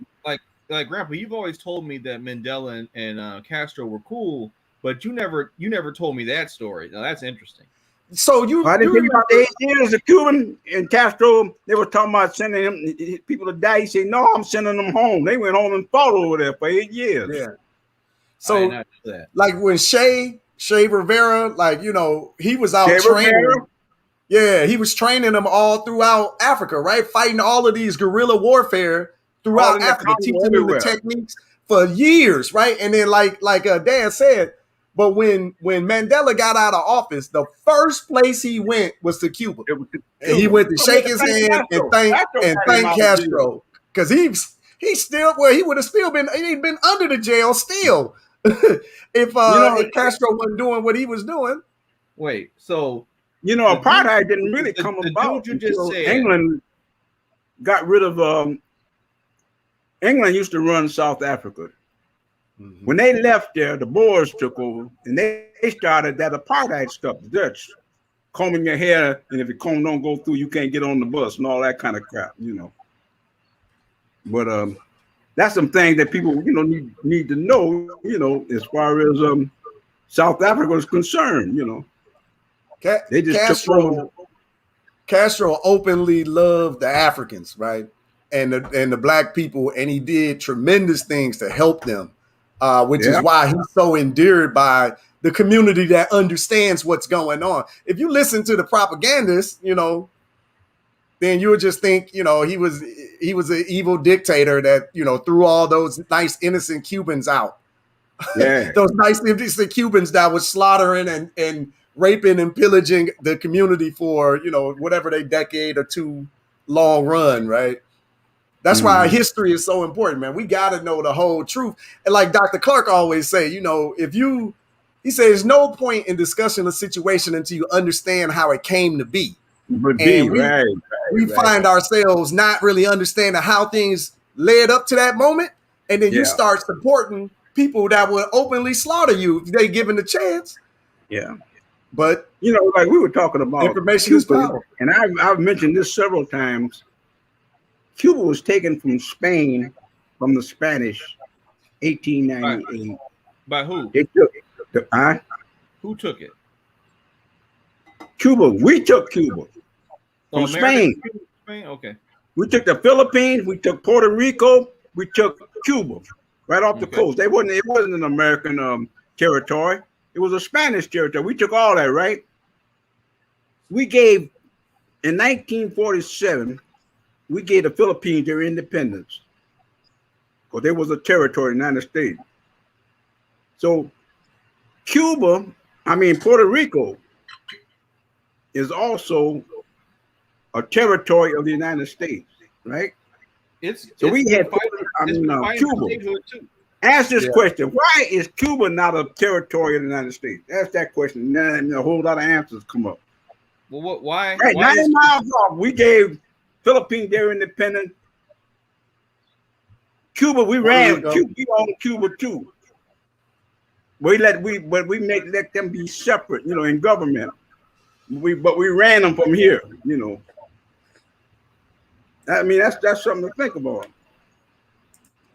like Grandpa, you've always told me that Mandela and Castro were cool, but you never told me that story. Now that's interesting. So I didn't think about the 8 years of Cuban and Castro. They were talking about sending him people to die. He said, "No, I'm sending them home." They went home and fought over there for 8 years. Yeah. So like when Che Rivera, he was out training. Rivera? Yeah, he was training them all throughout Africa, right? Fighting all of these guerrilla warfare throughout Africa, teaching them the techniques for years, right? And then like Dan said, but when Mandela got out of office, the first place he went was to Cuba. And he went to shake his hand and thank Castro. Because he still, he would have still been, he'd been under the jail still if Castro wasn't doing what he was doing. Wait, so apartheid didn't really come about until England got rid of England used to run South Africa. Mm-hmm. When they left there, the Boers took over, and they started that apartheid stuff. The Dutch combing your hair, and if your comb don't go through, you can't get on the bus and all that kind of crap, But that's some things that people need to know. As far as South Africa is concerned. They just took over. Castro openly loved the Africans, right, and the black people, and he did tremendous things to help them, which is why he's so endeared by the community that understands what's going on. If you listen to the propagandists, then you would just think, he was an evil dictator that threw all those nice innocent Cubans out. Yeah, those nice innocent Cubans that was slaughtering and raping and pillaging the community for whatever they decade or two long run, right? That's why history is so important, man. We got to know the whole truth. And like Dr. Clark always say, he says there's no point in discussing a situation until you understand how it came to be. We find ourselves not really understanding how things led up to that moment, and then you start supporting people that would openly slaughter you if they given the chance. Yeah. But like we were talking about information is power. And I've mentioned this several times. Cuba was taken from Spain, from the Spanish, 1898. By who? They took it. Who took it? Cuba. We took Cuba from Spain. Spain. Okay. We took the Philippines. We took Puerto Rico. We took Cuba right off the coast. It wasn't an American territory. It was a Spanish territory. We took all that, right? We gave, in 1947, we gave the Philippines their independence because there was a territory in the United States. So Puerto Rico is also a territory of the United States, right? We had Cuba. Ask this question: why is Cuba not a territory of the United States? Ask that question, and a whole lot of answers come up. Well, why? Right, 90 miles off, we gave Philippines their independence. Cuba, we ran. We owned Cuba too. But we let them be separate, in government. But we ran them from here, that's something to think about.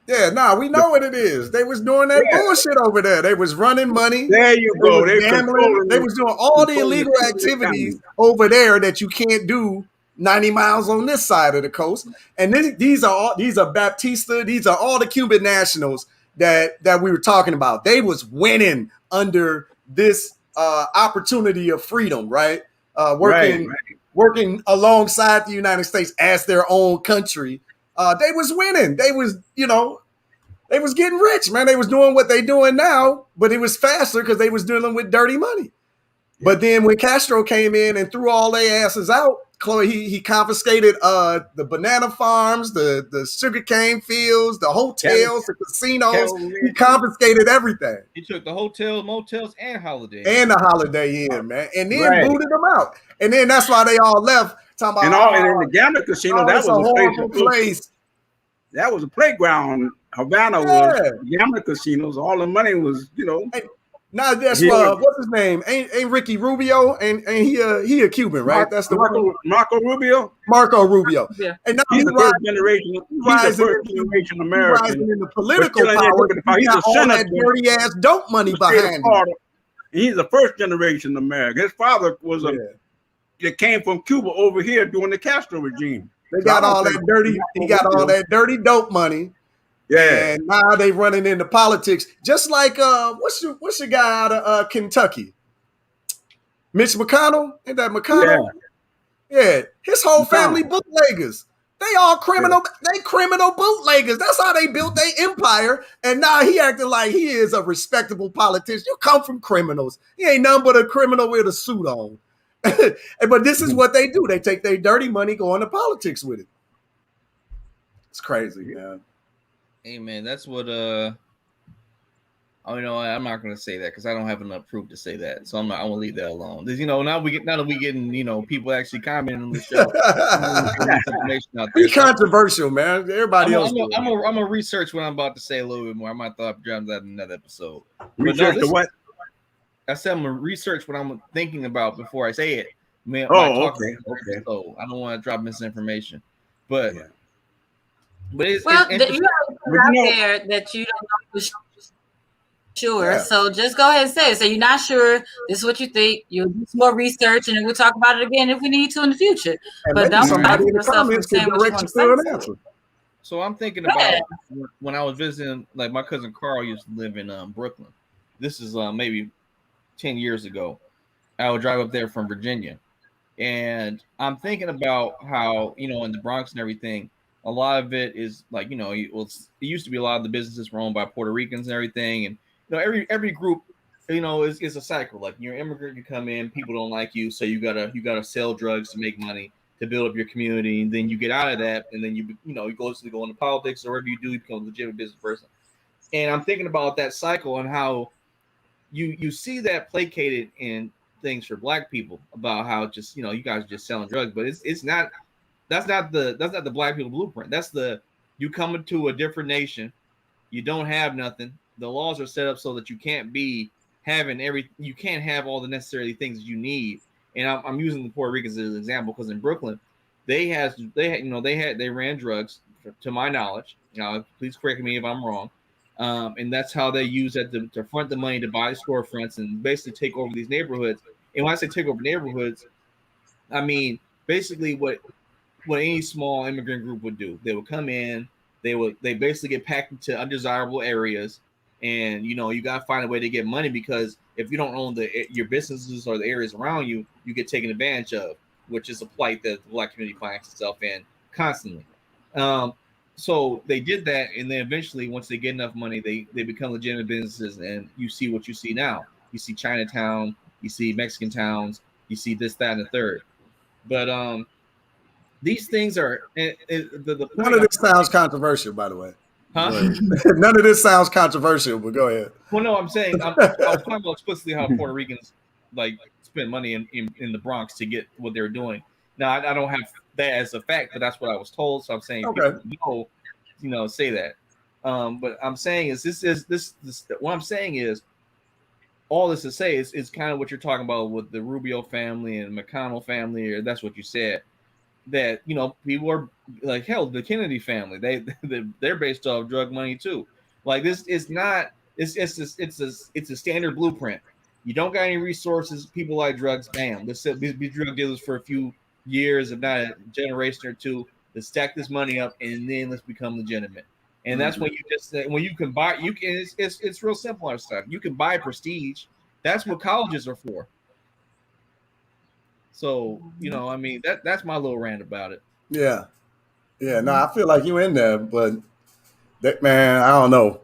Yeah, we know what it is. They was doing that bullshit over there. They was running money. There you go. They gambling. They was doing all the illegal activities over there that you can't do 90 miles on this side of the coast. And then these are Baptista. These are all the Cuban nationals that we were talking about. They was winning under this opportunity of freedom, right? Working alongside the United States as their own country. They was winning. They was, they was getting rich, man. They was doing what they doing now, but it was faster because they was dealing with dirty money. But then when Castro came in and threw all their asses out, he confiscated the banana farms, the sugarcane fields, the hotels, the casinos. He confiscated everything. He took the hotels, motels, and Holiday the Holiday Inn, man, and then booted them out. And then that's why they all left. Talking about and in the gambling casino, that was a horrible place. That was a playground. Havana was gambling casinos. All the money was, Now that's what's his name? Ain't Ricky Rubio? And he a Cuban, right? That's the Marco Rubio. Marco Rubio. Yeah. And now he's the first generation. He's the first generation American. Rising in the political power. He's got all that dirty ass dope money behind him. He's the first generation American. His father was that came from Cuba over here during the Castro regime. They got all that dirty. He got all that dirty dope money. Yeah, and now they running into politics, just like what's your guy out of Kentucky, Mitch McConnell? Ain't that McConnell? Yeah, his whole family bootleggers. They all criminal. They criminal bootleggers. That's how they built their empire. And now he acting like he is a respectable politician. You come from criminals. He ain't nothing but a criminal with a suit on. But this is what they do. They take their dirty money, go into politics with it. It's crazy, man. Hey man, that's what I'm not gonna say that because I don't have enough proof to say that. So I'm gonna leave that alone. Now that we getting people actually commenting on the show. Information out there. Be controversial, man. Everybody else. I'm gonna research what I'm about to say a little bit more. I might throw up drums out in another episode. Research what? I said I'm gonna research what I'm thinking about before I say it. Okay. So I don't want to drop misinformation. But But it's you have to interesting. put out there that you don't know for sure. Yeah. So just go ahead and say it. So you're not sure. This is what you think. You'll do some more research, and then we'll talk about it again if we need to in the future. And But maybe don't somebody stop in the yourself from comments can saying what you direct want you to to say. an answer. So I'm thinking Go ahead. about when I was visiting, like my cousin Carl used to live in Brooklyn. This is maybe 10 years ago. I would drive up there from Virginia. And I'm thinking about how, in the Bronx and everything, a lot of it is like, it used to be a lot of the businesses were owned by Puerto Ricans and everything. And, every group, is a cycle. Like you're an immigrant, you come in, people don't like you. So you gotta sell drugs to make money to build up your community. And then you get out of that. And then you go into politics or whatever you do, you become a legitimate business person. And I'm thinking about that cycle and how you see that placated in things for black people about how just you guys are just selling drugs, but it's not that's not the black people blueprint. That's you come into a different nation, you don't have nothing. The laws are set up so that you can't you can't have all the necessary things that you need. And I'm using the Puerto Ricans as an example because in Brooklyn, they ran drugs to my knowledge. Please correct me if I'm wrong. And that's how they use that to front the money to buy storefronts and basically take over these neighborhoods. And when I say take over neighborhoods, I mean basically what any small immigrant group would do. They would come in, they basically get packed into undesirable areas, and you gotta find a way to get money because if you don't own your businesses or the areas around you, you get taken advantage of, which is a plight that the black community finds itself in constantly. So they did that, and then eventually, once they get enough money, they become legitimate businesses, and you see what you see now. You see Chinatown, you see Mexican towns, you see this, that, and the third. But these things are the point. None of this sounds controversial, by the way. Huh? None of this sounds controversial, but go ahead. Well, no, I'm saying I was talking about explicitly how Puerto Ricans like spend money in the Bronx to get what they're doing. Now, I don't have that as a fact, but that's what I was told. So I'm saying, Okay. people say that. But I'm saying is this what I'm saying is all this to say is kind of what you're talking about with the Rubio family and McConnell family, or that's what you said. That people are like hell. The Kennedy family, they're based off drug money too. Like this is not. It's a standard blueprint. You don't got any resources. People like drugs. Bam. Let's be drug dealers for a few years, if not a generation or two. Let's stack this money up, and then let's become legitimate. And that's when you can buy. It's real simple our stuff. You can buy prestige. That's what colleges are for. So I mean that's my little rant about it. Yeah. No, I feel like you in there, but that man, I don't know.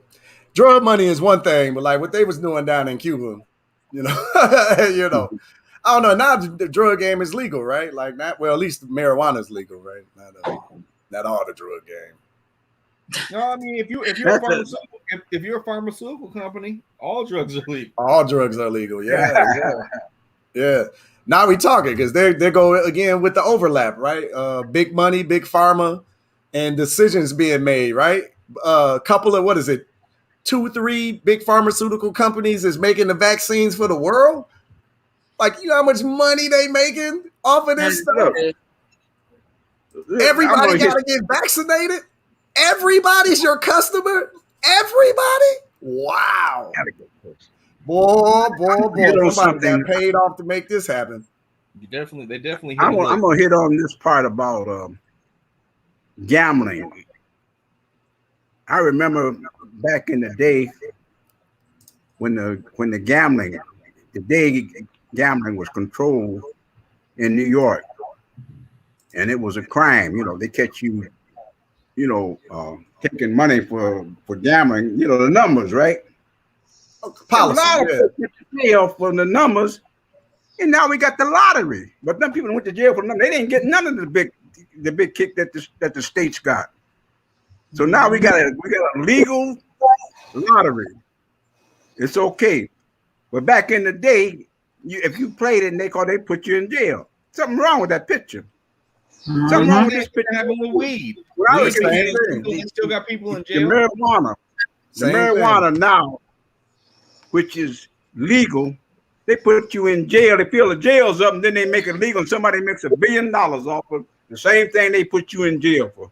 Drug money is one thing, but like what they was doing down in Cuba, I don't know. Now the drug game is legal, right? Like not well, at least marijuana is legal, right? Not all the drug game. No, I mean if you're a pharmaceutical company, all drugs are legal. All drugs are legal. Yeah. Now we talking because they go again with the overlap, right? Big money, big pharma, and decisions being made, right? A couple of 2-3 big pharmaceutical companies is making the vaccines for the world. Like how much money they making off of this stuff? Everybody gotta get vaccinated. Everybody's your customer. Everybody. Wow. Boy. Somebody got paid off to make this happen. They definitely. I'm gonna hit on this part about gambling. I remember back in the day when the gambling was controlled in New York, and it was a crime. They catch you, taking money for gambling. The numbers, right? Policy, a lot of people went to jail for the numbers, and now we got the lottery. But them people went to jail for the numbers. They didn't get none of the big kick that the states got. So now we got a legal lottery. It's okay. But back in the day, if you played it and they put you in jail. Something wrong with that picture. Something wrong with this picture. Happened with weed. Still got people in jail. The marijuana now, which is legal, they put you in jail. They fill the jails up, and then they make it legal. And somebody makes $1 billion off of the same thing they put you in jail for.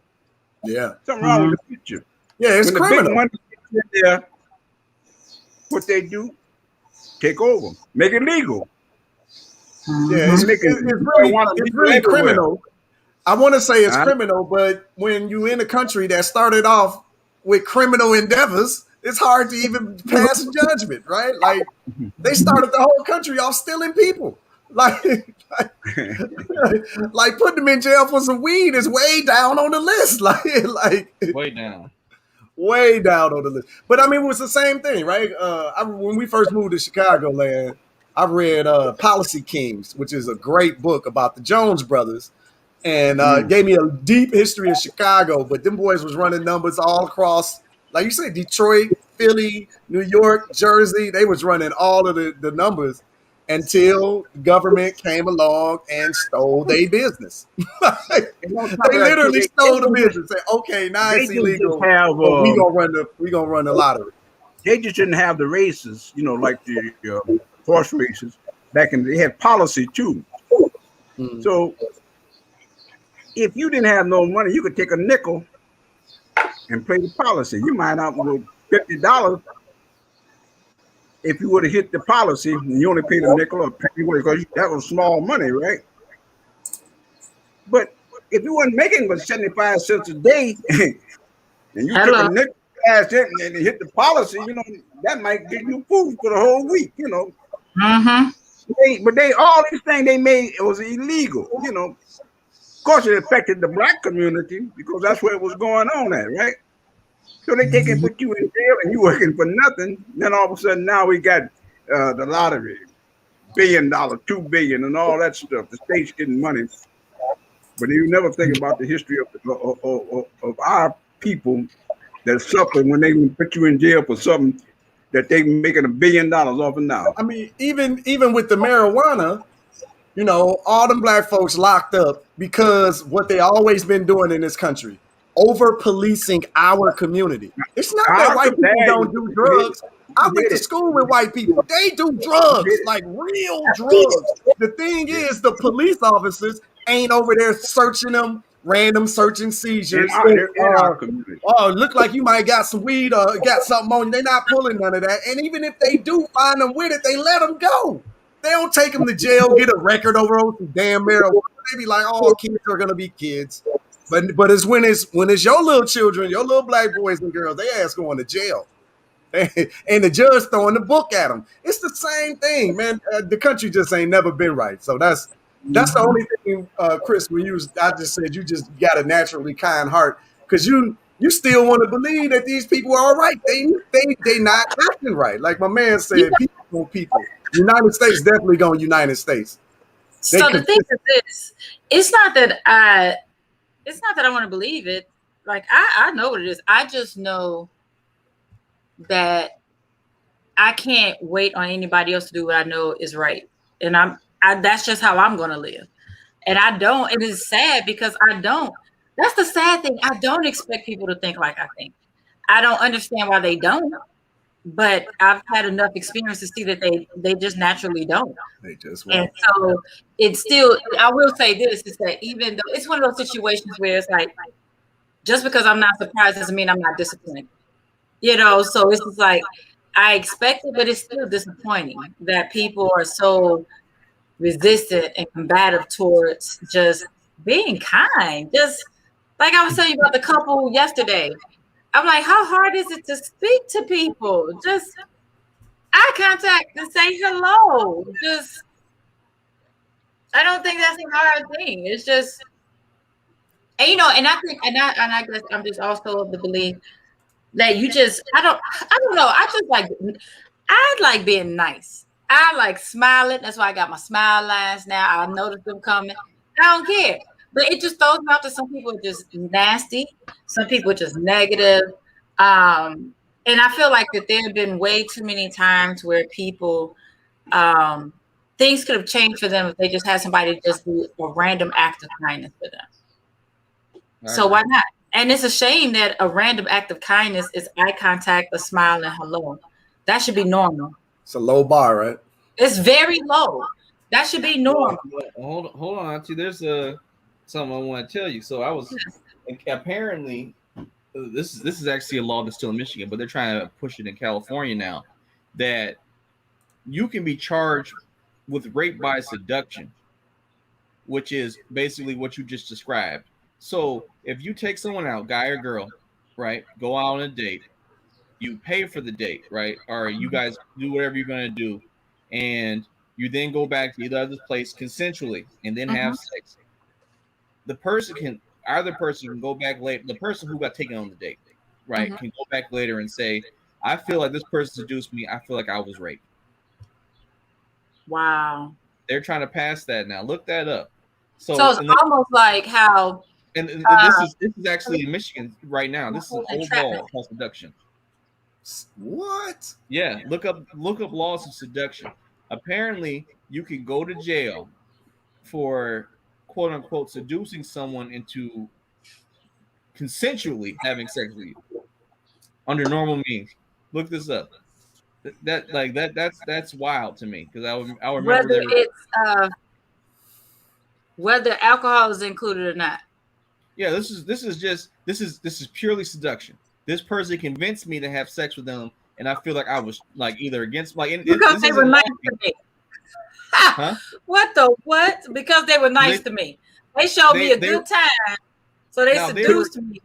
Yeah. Something wrong with the picture. Yeah, it's when the criminal. big money gets in there, what they do, take over, make it legal. Yeah, They it's, make it it's really it's legal really everywhere. criminal. I want to say it's Huh? criminal, but when you're in a country that started off with criminal endeavors, it's hard to even pass judgment, right? Like they started the whole country off stealing people. Like, like putting them in jail for some weed is way down on the list. Like Way down. way down on the list. But I mean, it was the same thing, right? When we first moved to Chicagoland, I read Policy Kings, which is a great book about the Jones brothers, and gave me a deep history of Chicago. But them boys was running numbers all across, like you said, Detroit, Philly, New York, Jersey. They was running all of the numbers until the government came along and stole their business. They literally stole the business. Say, okay, now it's illegal, have, but we gonna run the lottery. they just didn't have the races, like the horse races back in. They had policy too. Mm. So if you didn't have no money, you could take a nickel and play the policy. You might not go $50 if you would have hit the policy and you only paid a nickel or penny because that was small money, right? But if you weren't making but 75 cents a day and you took a nickel and hit the policy, that might give you food for the whole week, Mm-hmm. But all these things they made, it was illegal, Of course, it affected the black community because that's where it was going on at, right? So they take and put you in jail and you working for nothing. Then all of a sudden now we got the lottery, $1 billion, $2 billion, and all that stuff. The state's getting money, but you never think about the history of our people that suffer when they put you in jail for something that they making $1 billion off of now. I mean, even with the marijuana, all them black folks locked up because what they always been doing in this country, over policing our community. It's not that white people don't do drugs. I went to school with white people. They do drugs, like real drugs. The thing is, the police officers ain't over there searching them, random searching seizures. Look like you might got some weed or got something on you. They're not pulling none of that. And even if they do find them with it, they let them go. They don't take them to jail, get a record over some damn marijuana. They be like, oh, kids are gonna be kids. But it's when it's your little children, your little black boys and girls, they ass going to jail. And the judge throwing the book at them. It's the same thing, man. The country just ain't never been right. So that's the only thing, Chris, I just said you just got a naturally kind heart because you still want to believe that these people are all right. They not acting right. Like my man said, people. United States definitely going United States. So the thing is this, it's not that I want to believe it. Like I know what it is. I just know that I can't wait on anybody else to do what I know is right. And that's just how I'm going to live. And I don't, it is sad because I don't. That's the sad thing. I don't expect people to think like I think. I don't understand why they don't. But I've had enough experience to see that they just naturally don't. They just won't. And so it's still, I will say this, is that even though it's one of those situations where it's like, just because I'm not surprised doesn't mean I'm not disappointed. So it's just like, I expect it, but it's still disappointing that people are so resistant and combative towards just being kind. Just like I was telling you about the couple yesterday. I'm like, how hard is it to speak to people? Just eye contact and say hello. I don't think that's a hard thing. It's just, and I think, and I guess I'm just also of the belief that I don't know. I like being nice. I like smiling. That's why I got my smile lines now. I notice them coming. I don't care. But it just throws me out that some people are just nasty. Some people are just negative. And I feel like that there have been way too many times where people, things could have changed for them if they just had somebody just do a random act of kindness for them. So why not? And it's a shame that a random act of kindness is eye contact, a smile, and hello. That should be normal. It's a low bar, right? It's very low. That should be normal. Hold on, Auntie. There's something I want to tell you. So I was apparently, this is actually a law that's still in Michigan, but they're trying to push it in California now. That you can be charged with rape by seduction, which is basically what you just described. So if you take someone out, guy or girl, right, go out on a date, you pay for the date, right, or you guys do whatever you're gonna do, and you then go back to either other place consensually and then have sex. The person can either person can go back later. The person who got taken on the date, right, can go back later and say, "I feel like this person seduced me. I feel like I was raped." Wow. They're trying to pass that now. Look that up. So it's almost like how. And this is actually in Michigan right now. This is an old law called seduction. What? Yeah, look up laws of seduction. Apparently, you can go to jail for quote unquote seducing someone into consensually having sex with you under normal means. Look this up. That's wild to me because I remember whether alcohol is included or not. Yeah, this is purely seduction. This person convinced me to have sex with them, and I feel like I was like either against because they were nice to me. Huh? What the what? Because they were nice to me. They showed me a good time, so they seduced me.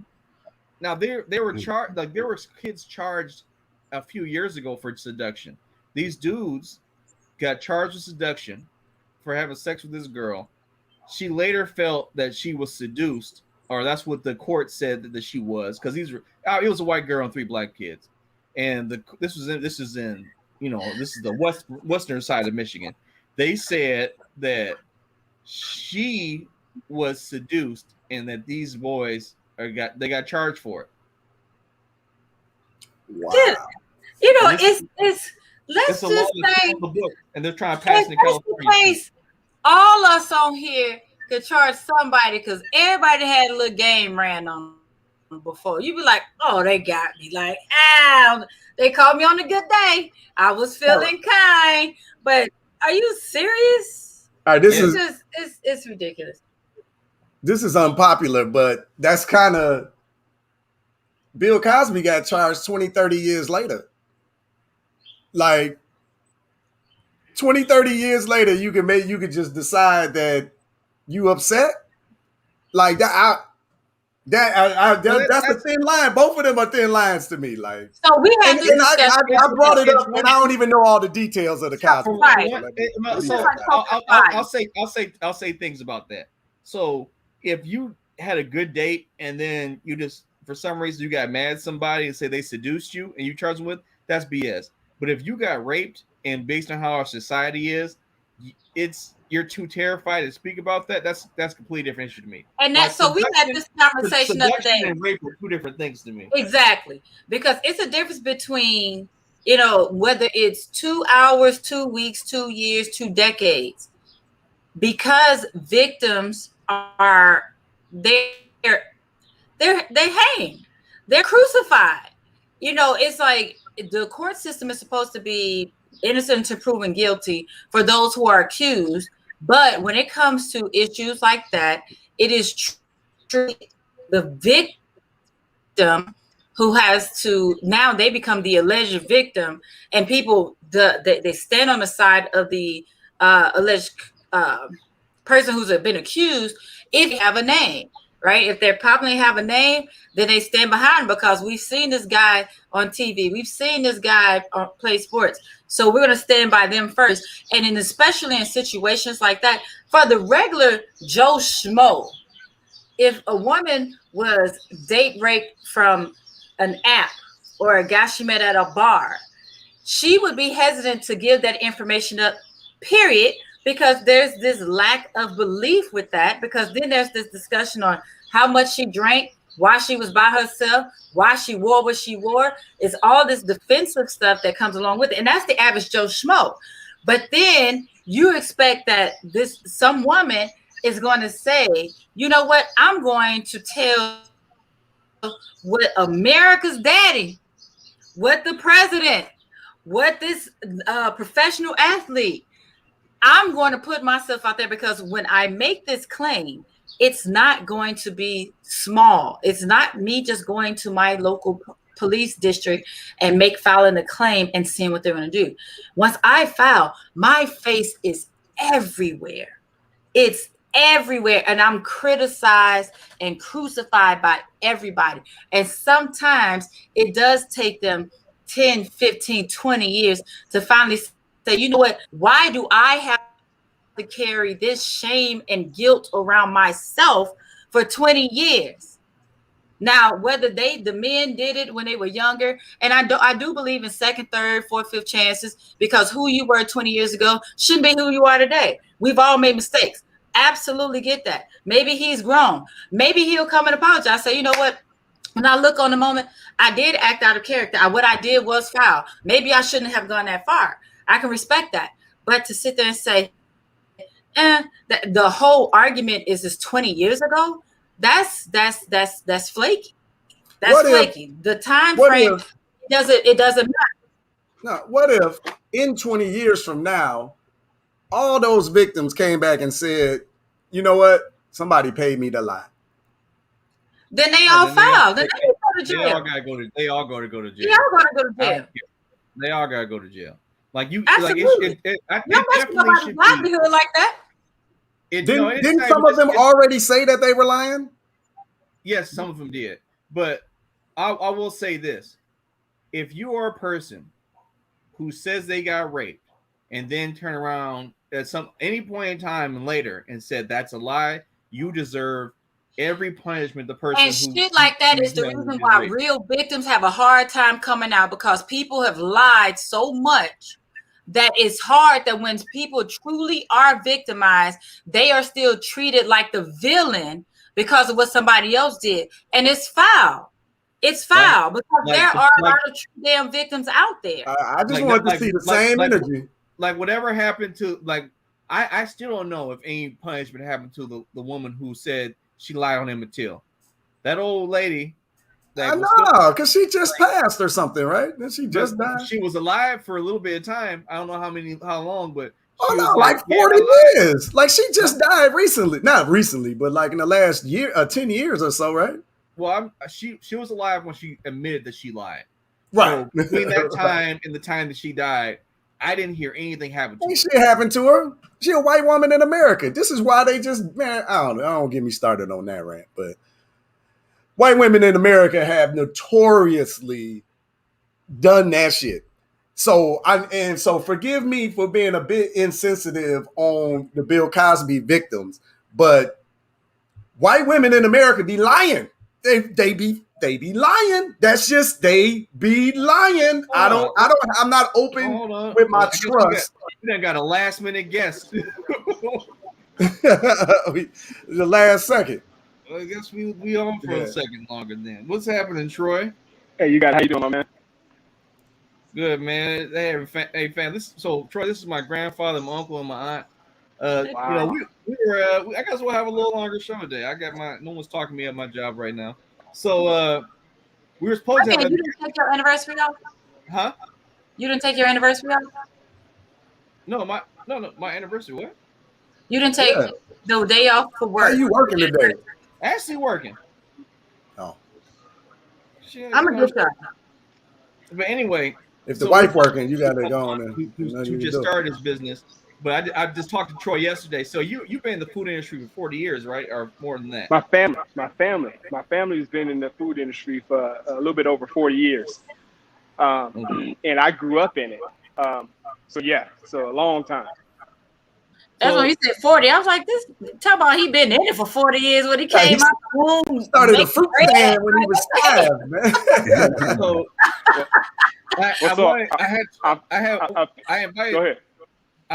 Now they were charged, like there were kids charged a few years ago for seduction. These dudes got charged with seduction for having sex with this girl. She later felt that she was seduced, or that's what the court said that she was, because it was a white girl and 3 black kids, and this is in this is the western side of Michigan. They said that she was seduced and that these boys got charged for it. Wow. It's let's just say, and they're trying to pass it in California. All us on here could charge somebody because everybody had a little game ran on them before. You'd be like, oh, they got me. Like, they called me on a good day. I was feeling kind. But are you serious? All right, it's ridiculous. This is unpopular, but that's kind of Bill Cosby got charged 20, 30 years later. Like 20, 30 years later, you could just decide that you upset. Like that. That's the thin line. Both of them are thin lines to me. Like, so we had this discussion. I brought it up, and I don't even know all the details of the Cosby. Right. I'll say things about that. So if you had a good date and then you just for some reason you got mad at somebody and say they seduced you and you charge them with, that's BS. But if you got raped and based on how our society is, you're too terrified to speak about that. That's a completely different issue to me. And that's so we had this conversation the other day. And rape are two different things to me. Exactly, because it's a difference between whether it's 2 hours, 2 weeks, 2 years, 2 decades. Because victims are they hang, they're crucified. It's like the court system is supposed to be innocent until proven guilty for those who are accused. But when it comes to issues like that, it is truly the victim who has to, now they become the alleged victim, and people, they stand on the side of the alleged person who's been accused if they have a name. Right? If they probably have a name, then they stand behind, because we've seen this guy on TV. We've seen this guy play sports. So we're going to stand by them first. And especially in situations like that, for the regular Joe Schmo, if a woman was date raped from an app or a guy she met at a bar, she would be hesitant to give that information up, period, because there's this lack of belief with that, because then there's this discussion on how much she drank, why she was by herself, why she wore what she wore. It's all this defensive stuff that comes along with it. And that's the average Joe Schmo. But then you expect that some woman is going to say, you know what, I'm going to tell what America's daddy, what the president, what this professional athlete, I'm going to put myself out there, because when I make this claim, it's not going to be small. It's not me just going to my local police district and filing a claim and seeing what they're going to do. Once I file, my face is everywhere. It's everywhere. And I'm criticized and crucified by everybody. And sometimes it does take them 10, 15, 20 years to finally say, you know what? Why do I have to carry this shame and guilt around myself for 20 years? Now, whether the men did it when they were younger, and I do believe in second, third, fourth, fifth chances, because who you were 20 years ago shouldn't be who you are today. We've all made mistakes. Absolutely get that. Maybe he's grown. Maybe he'll come and apologize. Say, you know what? When I look on the moment, I did act out of character. What I did was foul. Maybe I shouldn't have gone that far. I can respect that. But to sit there and say, the whole argument is 20 years ago, that's flaky. That's flaky. The time frame it doesn't matter. Now, what if in 20 years from now, all those victims came back and said, you know what? Somebody paid me to lie. Then they all filed. Then they go to jail. They all gotta go to jail. They all gotta go to jail. They all gotta go to jail. Like you, absolutely. Like nobody's livelihood like that. Didn't some of them already say that they were lying? Yes, some of them did. But I will say this: if you are a person who says they got raped and then turn around at any point in time and later and said that's a lie, you deserve every punishment the person and shit like that is the reason why real victims have a hard time coming out, because people have lied so much that it's hard that when people truly are victimized, they are still treated like the villain because of what somebody else did. And it's foul. It's foul because there are a lot of damn victims out there. I just want to see the same energy. Like whatever happened to, I still don't know if any punishment happened to the woman who said she lied on Emmett Till. That old lady. I know, because she just passed or something, right? Then she just died. She was alive for a little bit of time. I don't know how long, but like 40 years. Like she just died recently. Not recently, but like in the last 10 years or so, right? Well, she was alive when she admitted that she lied. Right. So between that time and the time that she died, I didn't hear anything happen to her. Shit happened to her. She a white woman in America. This is why they just, man, I don't get me started on that rant, but white women in America have notoriously done that shit. So forgive me for being a bit insensitive on the Bill Cosby victims, but white women in America be lying. They be lying. That's just, they be lying. I'm not open with my trust. You done got a last minute guess. The last second. Well, I guess we on for a second longer then. What's happening, Troy? Hey, how you doing, my man? Good, man. Hey, fam. Troy, this is my grandfather, my uncle, and my aunt. Wow. I guess we'll have a little longer show today. No one's talking to me at my job right now. So we were supposed to have. You didn't take your anniversary off? Huh? You didn't take your anniversary off? No, my anniversary. What? You didn't take the day off for work? How are you working today? Actually working. Oh. Shit, I'm a good shot. But anyway, if the wife working, you gotta go on and who just started his business. But I just talked to Troy yesterday. So you've been in the food industry for 40 years, right? Or more than that? My family's been in the food industry for a little bit over 40 years. And I grew up in it. So a long time. That's when he said 40. I was like, talk about he been in it for 40 years when he came out the womb. Started a fruit stand when he was 5, man. So I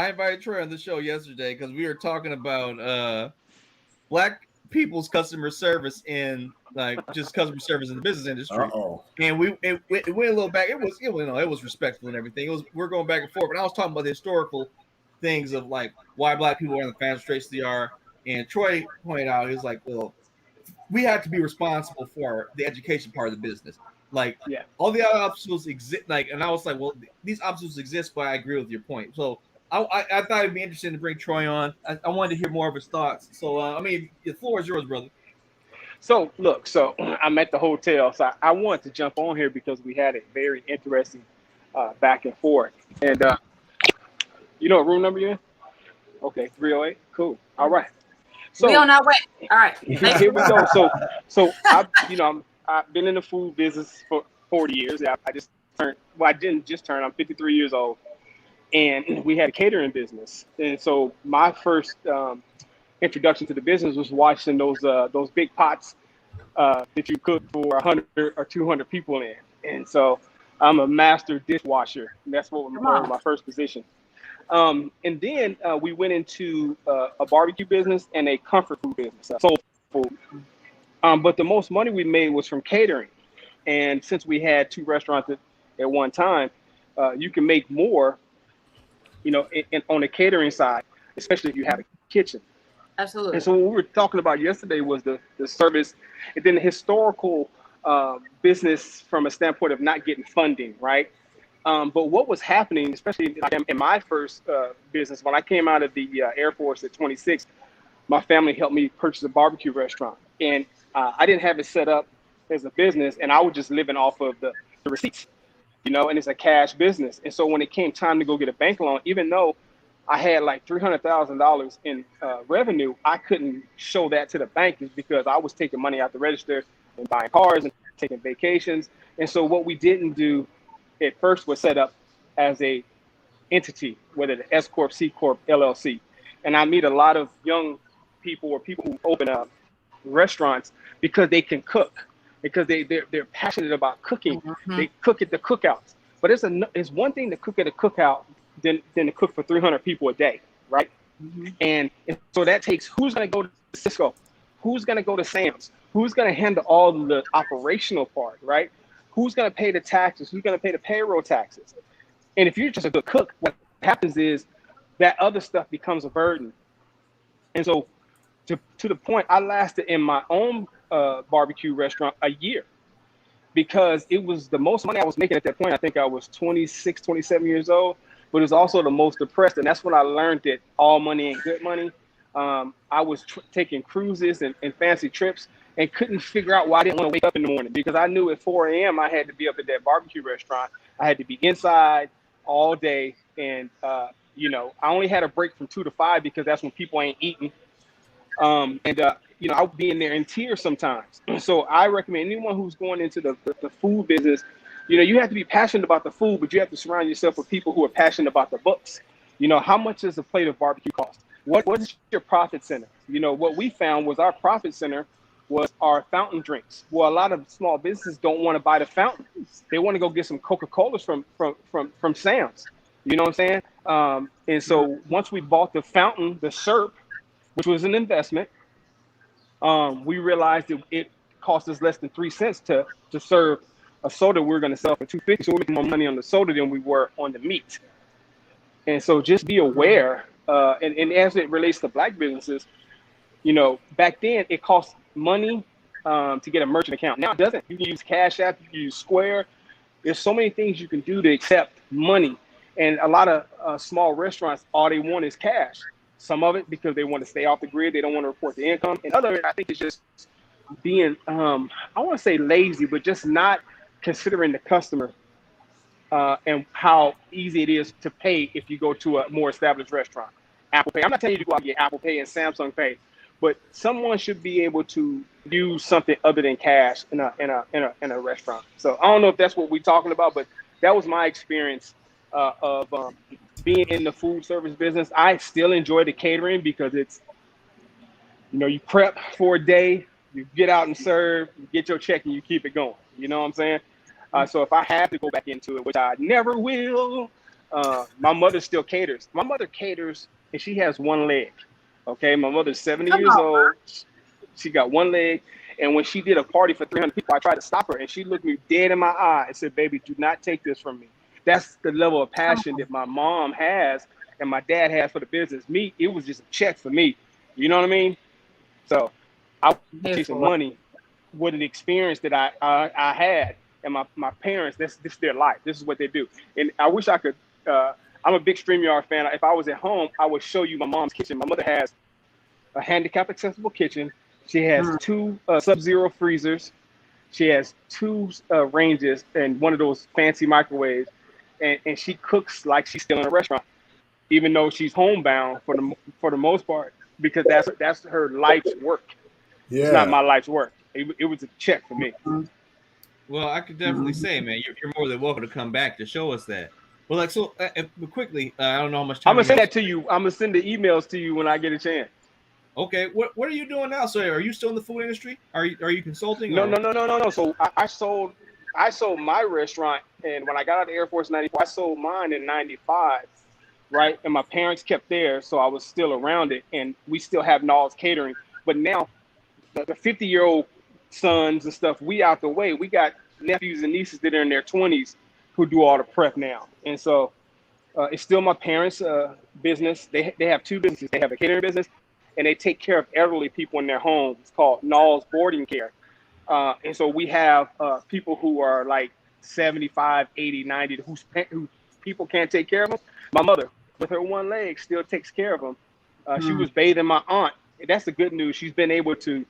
invited Troy on the show yesterday because we were talking about black people's customer service in just customer service in the business industry. And it went a little back. It was respectful and everything. We're going back and forth. But I was talking about the historical things of like why black people are in the financial straits they are. And Troy pointed out, he was like, well, we have to be responsible for the education part of the business. All the other obstacles exist. And I was like, well, these obstacles exist, but I agree with your point. So I thought it'd be interesting to bring Troy on. I wanted to hear more of his thoughts. So I mean, the floor is yours, brother. So look, so I'm at the hotel, so I wanted to jump on here because we had a very interesting back and forth. And you know what room number you're in? Okay, 308. Cool. All right. We So on our way. All right. Thanks here for we go. So I've been in the food business for 40 years. I just turned. Well, I didn't just turn. I'm 53 years old, and we had a catering business. And so my first introduction to the business was watching those big pots that you cook for 100 or 200 people in. And so I'm a master dishwasher. And that's what Come was on. my first position. And then we went into a barbecue business and a comfort food business, soul food. But the most money we made was from catering. And since we had two restaurants at one time, you can make more, on the catering side, especially if you have a kitchen. Absolutely. And so what we were talking about yesterday was the service and then the historical business from a standpoint of not getting funding, right? But what was happening, especially in my first business, when I came out of the Air Force at 26, my family helped me purchase a barbecue restaurant. And I didn't have it set up as a business, and I was just living off of the receipts, and it's a cash business. And so when it came time to go get a bank loan, even though I had like $300,000 in revenue, I couldn't show that to the bank because I was taking money out the register and buying cars and taking vacations. And so what we didn't do at first was set up as a entity, whether the S Corp, C Corp, LLC. And I meet a lot of young people or people who open up restaurants because they can cook, because they're passionate about cooking. Mm-hmm. They cook at the cookouts. But it's one thing to cook at a cookout than to cook for 300 people a day, right? Mm-hmm. And so that takes who's going to go to Cisco, who's going to go to Sam's, who's going to handle all the operational part, right? Who's going to pay the taxes? Who's going to pay the payroll taxes? And if you're just a good cook, what happens is that other stuff becomes a burden. And so to the point, I lasted in my own barbecue restaurant a year because it was the most money I was making at that point. I think I was 26, 27 years old, but it was also the most depressed. And that's when I learned that all money ain't good money. I was taking cruises and fancy trips and couldn't figure out why I didn't want to wake up in the morning because I knew at 4 a.m. I had to be up at that barbecue restaurant. I had to be inside all day. And, I only had a break from 2 to 5 because that's when people ain't eating. I'll be in there in tears sometimes. So I recommend anyone who's going into the food business, you have to be passionate about the food, but you have to surround yourself with people who are passionate about the books. How much does a plate of barbecue cost? What is your profit center? What we found was our profit center was our fountain drinks. Well, a lot of small businesses don't want to buy the fountain. They want to go get some Coca-Colas from Sam's. You know what I'm saying? And so once we bought the fountain, the syrup, which was an investment, we realized that it cost us less than 3 cents to serve a soda we were going to sell for $2.50. So we're making more money on the soda than we were on the meat. And so just be aware. And as it relates to black businesses, back then it cost money to get a merchant account. Now it doesn't. You can use Cash App, you can use Square. There's so many things you can do to accept money. And a lot of small restaurants, all they want is cash. Some of it because they want to stay off the grid. They don't want to report the income. And other of it, I think, is just being, I want to say lazy, but just not considering the customer and how easy it is to pay if you go to a more established restaurant. Apple Pay. I'm not telling you to go out and get Apple Pay and Samsung Pay, but someone should be able to use something other than cash in a restaurant. So I don't know if that's what we're talking about, but that was my experience of being in the food service business. I still enjoy the catering because it's, you prep for a day, you get out and serve, you get your check, and you keep it going. You know what I'm saying? So if I have to go back into it, which I never will, my mother still caters. My mother caters, and she has one leg. Okay, my mother's 70 years old. She got one leg. And when she did a party for 300 people, I tried to stop her, and she looked me dead in my eye and said, "Baby, do not take this from me." That's the level of passion that my mom has and my dad has for the business. Me, it was just a check for me. You know what I mean? So I was chasing money with an experience that I had. And my parents, this is their life. This is what they do. And I wish I could I'm a big StreamYard fan. If I was at home, I would show you my mom's kitchen. My mother has a handicap accessible kitchen. She has 2 Sub-Zero freezers. She has 2 ranges and one of those fancy microwaves. And she cooks like she's still in a restaurant, even though she's homebound for the most part, because that's her life's work. Yeah. It's not my life's work. It was a check for me. Well, I could definitely say, man, you're more than welcome to come back to show us that. Well, like, so quickly, I don't know how much time. I'm gonna send that to you. I'm gonna send the emails to you when I get a chance. Okay, what are you doing now? So, are you still in the food industry? Are you consulting? No. So I sold my restaurant, and when I got out of Air Force '94, I sold mine in '95, right? And my parents kept theirs, so I was still around it, and we still have Knowles Catering. But now, the 50-year-old sons and stuff, we out the way. We got nephews and nieces that are in their 20s who do all the prep now, and so it's still my parents' business. They have 2 businesses. They have a catering business, and they take care of elderly people in their homes. It's called Knowles Boarding Care. And so we have people who are like 75, 80, 90, who people can't take care of them. My mother, with her one leg, still takes care of them. She was bathing my aunt. That's the good news. She's been able to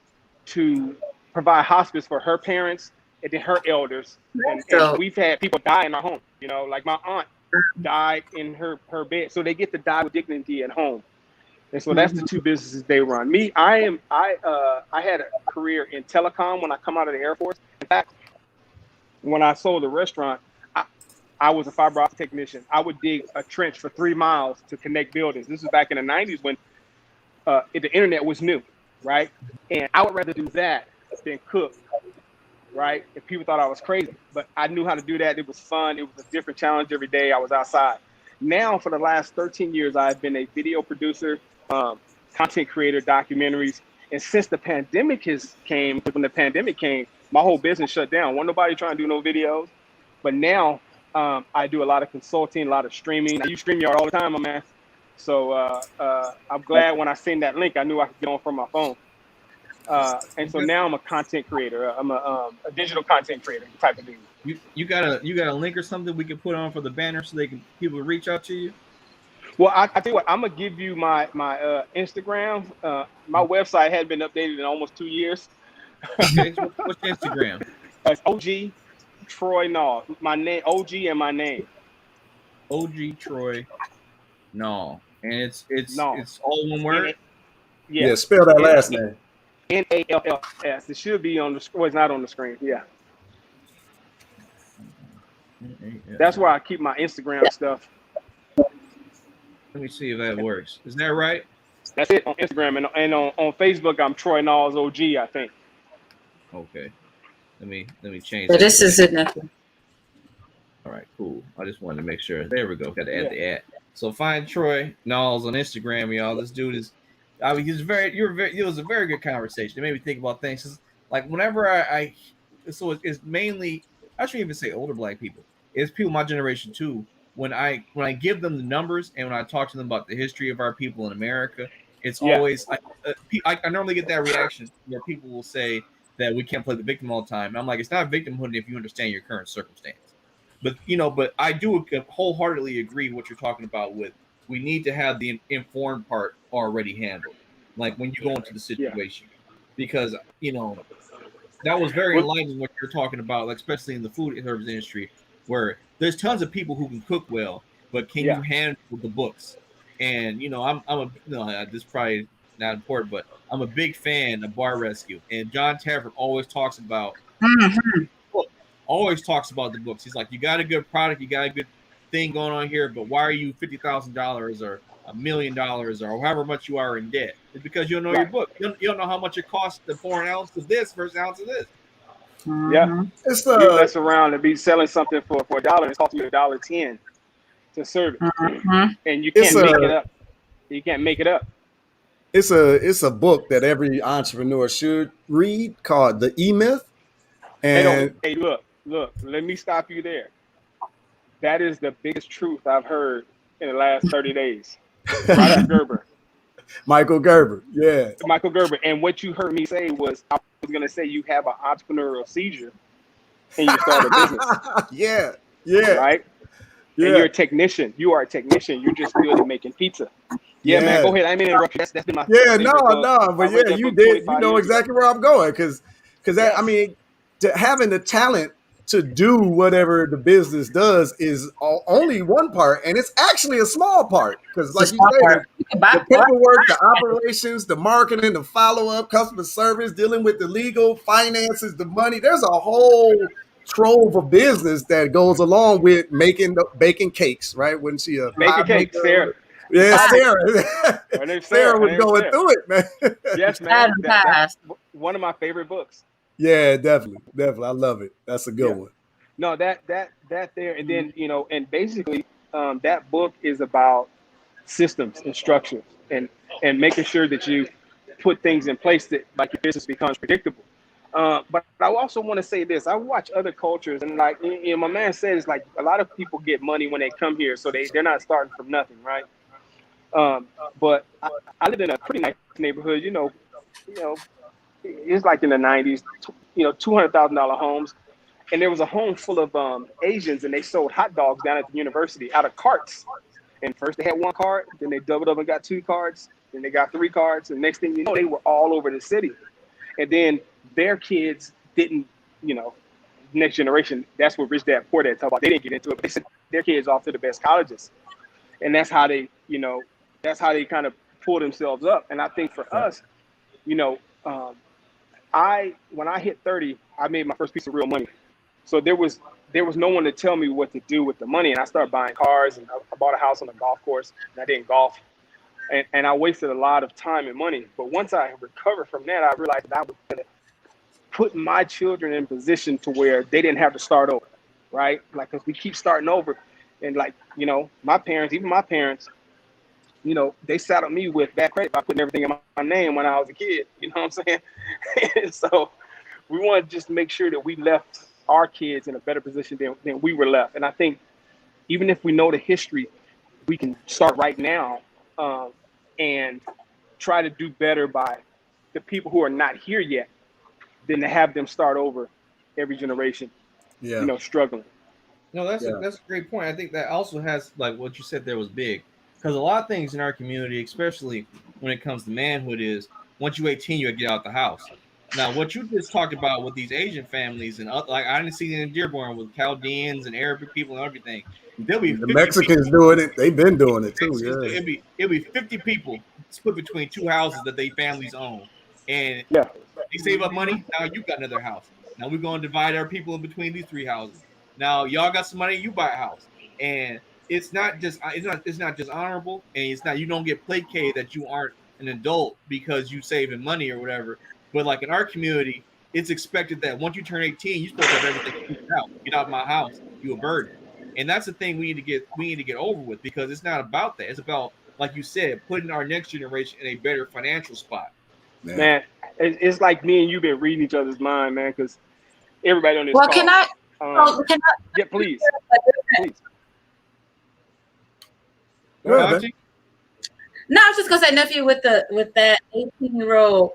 provide hospice for her parents and then her elders. And we've had people die in our home. You know, like my aunt died in her bed. So they get to die with dignity at home. And so that's the 2 businesses they run. Me, I had a career in telecom when I come out of the Air Force. In fact, when I sold the restaurant, I was a fiber optic technician. I would dig a trench for 3 miles to connect buildings. This was back in the 90s when the internet was new, right? And I would rather do that than cook, right? If people thought I was crazy, but I knew how to do that. It was fun. It was a different challenge every day. I was outside. Now, for the last 13 years, I've been a video producer, content creator, documentaries. And since the pandemic came, when the pandemic came, my whole business shut down. Wasn't nobody trying to do no videos. But now I do a lot of consulting, a lot of streaming. I use StreamYard all the time, my man. So I'm glad when I send that link, I knew I could get on from my phone. And so now I'm a content creator. I'm a digital content creator type of dude. You got a link or something we can put on for the banner so people reach out to you? Well, I tell you what, I'm gonna give you my Instagram. My website hadn't been updated in almost 2 years. Okay, so what's your Instagram? It's OG Troy Nall. My name, OG, and my name. OG Troy Nall, and it's Nall. It's all one word. Yeah, spell that last name. Nalls. It should be on the screen. Well, it's not on the screen. Yeah. That's where I keep my Instagram stuff. Let me see if that works. Is that right? That's it on Instagram, and on Facebook I'm Troy Knowles OG, I think. Okay. Let me change. So this is it now. All right, cool. I just wanted to make sure. There we go. Got to add the ad. So find Troy Knowles on Instagram, y'all. This dude is. I mean, it was a very good conversation. It made me think about things. Like whenever so it's mainly, I shouldn't even say older Black people. It's people my generation too. When I give them the numbers and when I talk to them about the history of our people in America, it's always I normally get that reaction where people will say that we can't play the victim all the time. And I'm like, it's not victimhood if you understand your current circumstance. But I do wholeheartely agree with what you're talking about with we need to have the informed part already handled. Like when you go into the situation, because that was very enlightening what you're talking about, like especially in the food service industry, where there's tons of people who can cook well, but can you handle the books? And this is probably not important, but I'm a big fan of Bar Rescue, and John Taffer always talks about the books. He's like, you got a good product, you got a good thing going on here, but why are you $50,000 or $1 million or however much you are in debt? It's because you don't know your book. You don't know how much it costs to pour an ounce of this versus an ounce of this. Yeah, it's you mess around and be selling something for $1. It's costing you $1.10 to serve it, and you can't make it up. You can't make it up. It's a book that every entrepreneur should read called The E-Myth. And hey, look, let me stop you there. That is the biggest truth I've heard in the last 30 days. Michael Gerber. Yeah. Michael Gerber. And what you heard me say was, I was going to say you have an entrepreneurial seizure and you start a business. Yeah. Right? And you're a technician. You are a technician. You're just good at making pizza. Yeah, man. Go ahead. I mean, interrupt you. That's been my favorite book. But yeah, you did. You know exactly where I'm going because yes. I mean, having the talent to do whatever the business does is only one part, and it's actually a small part because, like you said, the paperwork, the operations, the marketing, the follow-up, customer service, dealing with the legal, finances, the money. There's a whole trove of business that goes along with baking cakes, right? When she baking cakes, Sarah. Yeah, Sarah. Sarah was going through it, man. Yes, man. That's one of my favorite books. Yeah, definitely. I love it. That's a good one. No, that there, and then and basically, that book is about systems and structures, and making sure that you put things in place that like your business becomes predictable. But I also want to say this: I watch other cultures, and like my man said, it's like a lot of people get money when they come here, so they're not starting from nothing, right? But I lived in a pretty nice neighborhood, it's like in the 90s, $200,000 homes. And there was a home full of Asians, and they sold hot dogs down at the university out of carts. And first they had one cart, then they doubled up and got 2 carts, then they got 3 carts. And next thing you know, they were all over the city. And then their kids didn't, next generation, that's what Rich Dad Poor Dad talk about. They didn't get into it, but they sent their kids off to the best colleges. And that's how they, kind of pull themselves up. And I think for us, when I hit 30, I made my first piece of real money. So there was no one to tell me what to do with the money. And I started buying cars, and I bought a house on a golf course, and I didn't golf. And I wasted a lot of time and money. But once I recovered from that, I realized that I was going to put my children in a position to where they didn't have to start over, right? Like, because we keep starting over. And like, my parents, they saddled me with bad credit by putting everything in my name when I was a kid. You know what I'm saying? So we want to just make sure that we left our kids in a better position than we were left. And I think even if we know the history, we can start right now and try to do better by the people who are not here yet than to have them start over every generation, struggling. No, that's a great point. I think that also has, like what you said there was big. Because a lot of things in our community, especially when it comes to manhood, is once you're 18, you get out the house. Now, what you just talked about with these Asian families, and like I didn't see it in Dearborn with Chaldeans and Arabic people and everything. There'll be the Mexicans people doing it. They've been doing it too. Yeah. It'll be 50 people split between 2 houses that they families own, and they save up money. Now you got another house. Now we're going to divide our people in between these 3 houses. Now y'all got some money, you buy a house, and it's not just honorable, and it's not, you don't get placated that you aren't an adult because you saving money or whatever. But like in our community, it's expected that once you turn 18, you're supposed to have everything figured out. Get out of my house, you a burden. And that's the thing we need to get over with, because it's not about that. It's about, like you said, putting our next generation in a better financial spot. Man, it's like me and you been reading each other's mind, man, because everybody on this call. Can I? Yeah, please. Please. No, I was just gonna say, nephew, with that 18-year-old.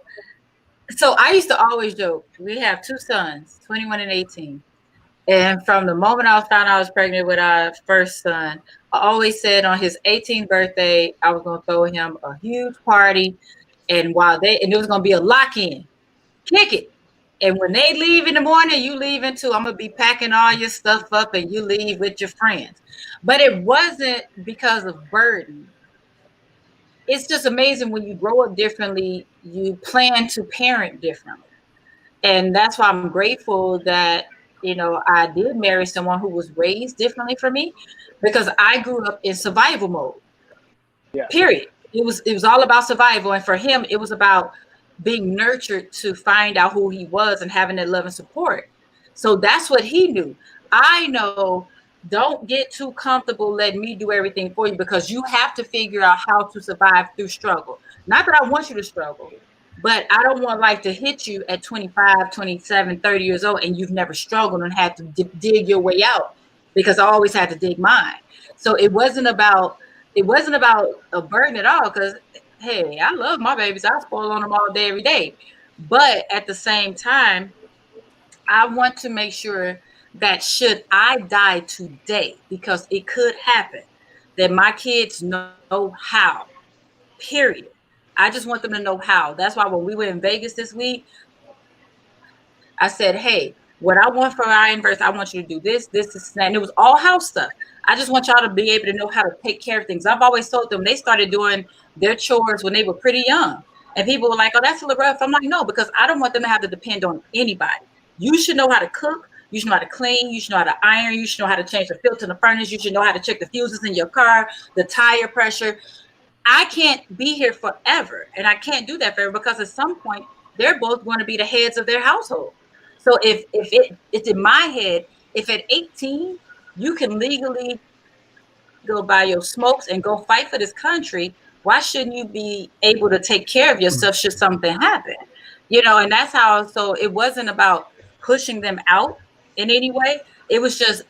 So I used to always joke. We have 2 sons, 21 and 18. And from the moment I found I was pregnant with our first son, I always said on his 18th birthday, I was gonna throw him a huge party, and it was gonna be a lock-in, kick it. And when they leave in the morning, you leaving too. I'm gonna be packing all your stuff up, and you leave with your friends. But it wasn't because of burden. It's just amazing when you grow up differently, you plan to parent differently. And that's why I'm grateful that, I did marry someone who was raised differently from me, because I grew up in survival mode. Yeah. Period. It was all about survival. And for him, it was about being nurtured to find out who he was and having that love and support. So that's what he knew. I know, don't get too comfortable letting me do everything for you, because you have to figure out how to survive through struggle. Not that I want you to struggle, but I don't want life to hit you at 25, 27, 30 years old, and you've never struggled and had to dig your way out, because I always had to dig mine. So it wasn't about a burden at all, because hey, I love my babies. I spoil on them all day, every day. But at the same time, I want to make sure that should I die today, because it could happen, that my kids know how, period. I just want them to know how. That's why when we were in Vegas this week, I said, hey, what I want for our anniversary, I want you to do this, this, and it was all house stuff. I just want y'all to be able to know how to take care of things. I've always told them they started doing their chores when they were pretty young. And people were like, oh, that's a little rough. I'm like, no, because I don't want them to have to depend on anybody. You should know how to cook. You should know how to clean. You should know how to iron. You should know how to change the filter in the furnace. You should know how to check the fuses in your car, the tire pressure. I can't be here forever. And I can't do that forever, because at some point, they're both going to be the heads of their household. So if it's in my head, if at 18 you can legally go buy your smokes and go fight for this country, why shouldn't you be able to take care of yourself should something happen? And that's how. So it wasn't about pushing them out in any way. It was just,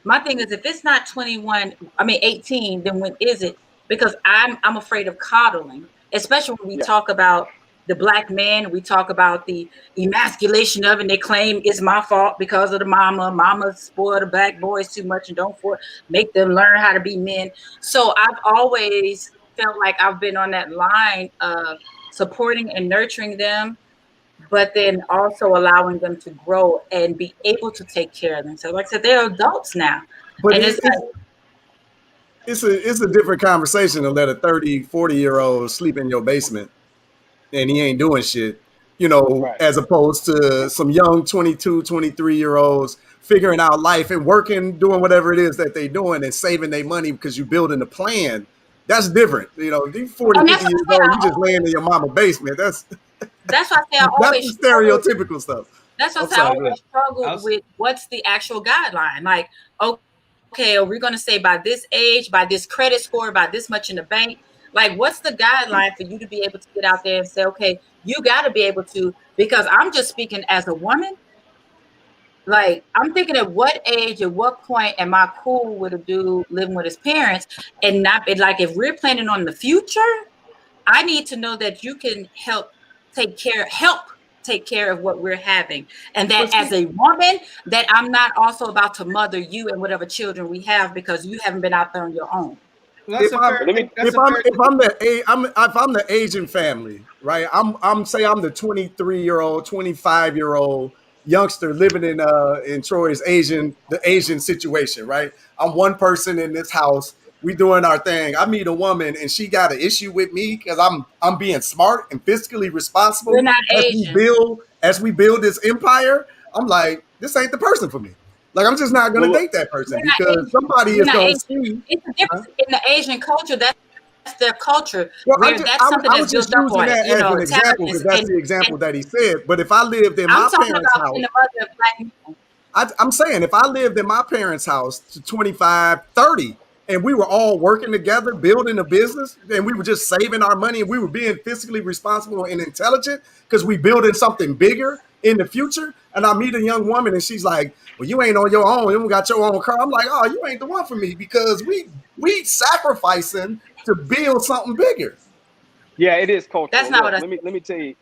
my thing is, if it's not 21, 18, then when is it? Because I'm afraid of coddling, especially when we talk about the black man. We talk about the emasculation of it, and they claim it's my fault because of the mama spoiled the black boys too much and don't make them learn how to be men. So I've always felt like I've been on that line of supporting and nurturing them, but then also allowing them to grow and be able to take care of themselves. Like I said, they're adults now. But and it's a different conversation to let a 30, 40-year-old sleep in your basement and he ain't doing shit, as opposed to some young 22, 23-year-olds figuring out life and working, doing whatever it is that they're doing and saving their money because you're building a plan. That's different. These 40, 50 years old, you just laying in your mama's basement. That's why I say I always that's the stereotypical stuff. That's what I always struggle with. What's the actual guideline? Like, okay, are we going to say by this age, by this credit score, by this much in the bank? Like, what's the guideline for you to be able to get out there and say, okay, you got to be able to, because I'm just speaking as a woman. Like, I'm thinking at what age, at what point am I cool with a dude living with his parents and not, like, if we're planning on the future, I need to know that you can help take care of what we're having. And that as a woman, that I'm not also about to mother you and whatever children we have because you haven't been out there on your own. If I'm the Asian family, right? I'm the 23-year-old, 25-year-old youngster living in Troy's the Asian situation, right? I'm one person in this house. We doing our thing. I meet a woman and she got an issue with me because I'm being smart and fiscally responsible. We're not Asian. As we build this empire. I'm like, this ain't the person for me. Like, I'm just not going to date that person because somebody is going to see. It's a difference in the Asian culture. That's their culture. Well, I was just using that as an example because that's the example that he said. But if I lived in my parents' house, I'm saying if I lived in my parents' house to 25, 30, and we were all working together, building a business, and we were just saving our money and we were being fiscally responsible and intelligent because we building something bigger in the future, and I meet a young woman and she's like, well, you ain't on your own, you don't got your own car. I'm like, oh, you ain't the one for me because we sacrificing to build something bigger. Yeah, it is cultural. That's not what let me tell you.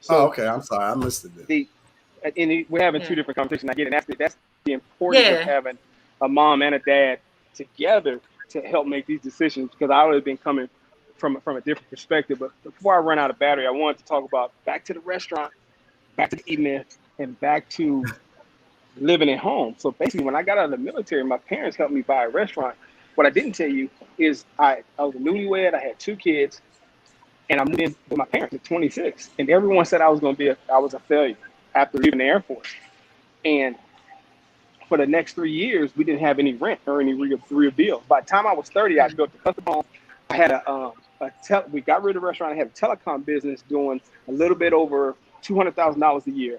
So, okay, I'm sorry, I missed it. We're having two different conversations. I get it. That's the importance of having a mom and a dad together to help make these decisions, because I would have been coming from a different perspective. But before I run out of battery, I wanted to talk about back to the restaurant, back to the evening, and back to living at home. So basically, when I got out of the military, my parents helped me buy a restaurant. What I didn't tell you is I was a newlywed. I had 2 kids, and I moved in with my parents at 26. And everyone said I was a failure after leaving the Air Force. And for the next 3 years, we didn't have any rent or any real bills. By the time I was 30, I built a custom home. I had we got rid of the restaurant. I had a telecom business doing a little bit over $200,000 a year.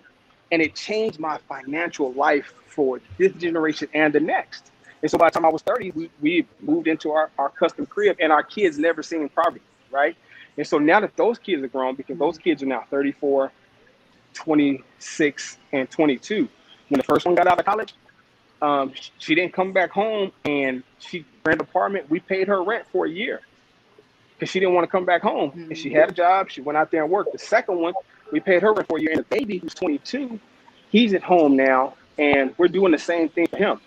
And it changed my financial life for this generation and the next. And so by the time I was 30, we moved into our custom crib, and our kids never seen poverty, right? And so now that those kids are grown, because those kids are now 34, 26, and 22. When the first one got out of college, she didn't come back home, and she rented an apartment. We paid her rent for a year because she didn't want to come back home. And she had a job. She went out there and worked. The second one, we paid her rent for a year. And the baby, who's 22, he's at home now, And we're doing the same thing for him.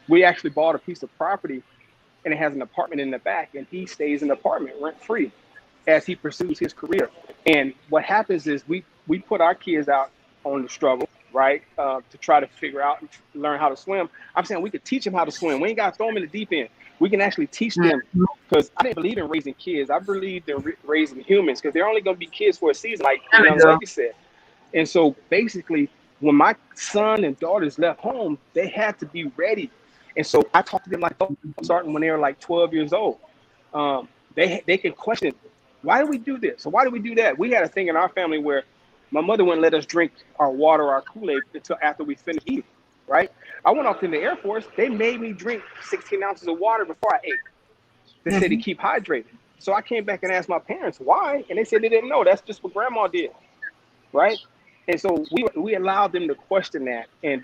We actually bought a piece of property and it has an apartment in the back, and he stays in the apartment rent free as he pursues his career. And what happens is we put our kids out on the struggle, right? To try to figure out and learn how to swim. I'm saying we could teach them how to swim. We ain't got to throw them in the deep end. We can actually teach them, because I didn't believe in raising kids. I believed in raising humans, because they're only going to be kids for a season, like the young lady said. And so basically, when my son and daughters left home, they had to be ready. And so I talked to them like starting when they were like 12 years old. They can question, why do we do this? So why do we do that? We had a thing in our family where my mother wouldn't let us drink our water or our Kool-Aid until after we finished eating, right? I went off in the Air Force. They made me drink 16 ounces of water before I ate. They said to keep hydrated. So I came back and asked my parents why, and they said they didn't know. That's just what grandma did, right? And so we allowed them to question that. And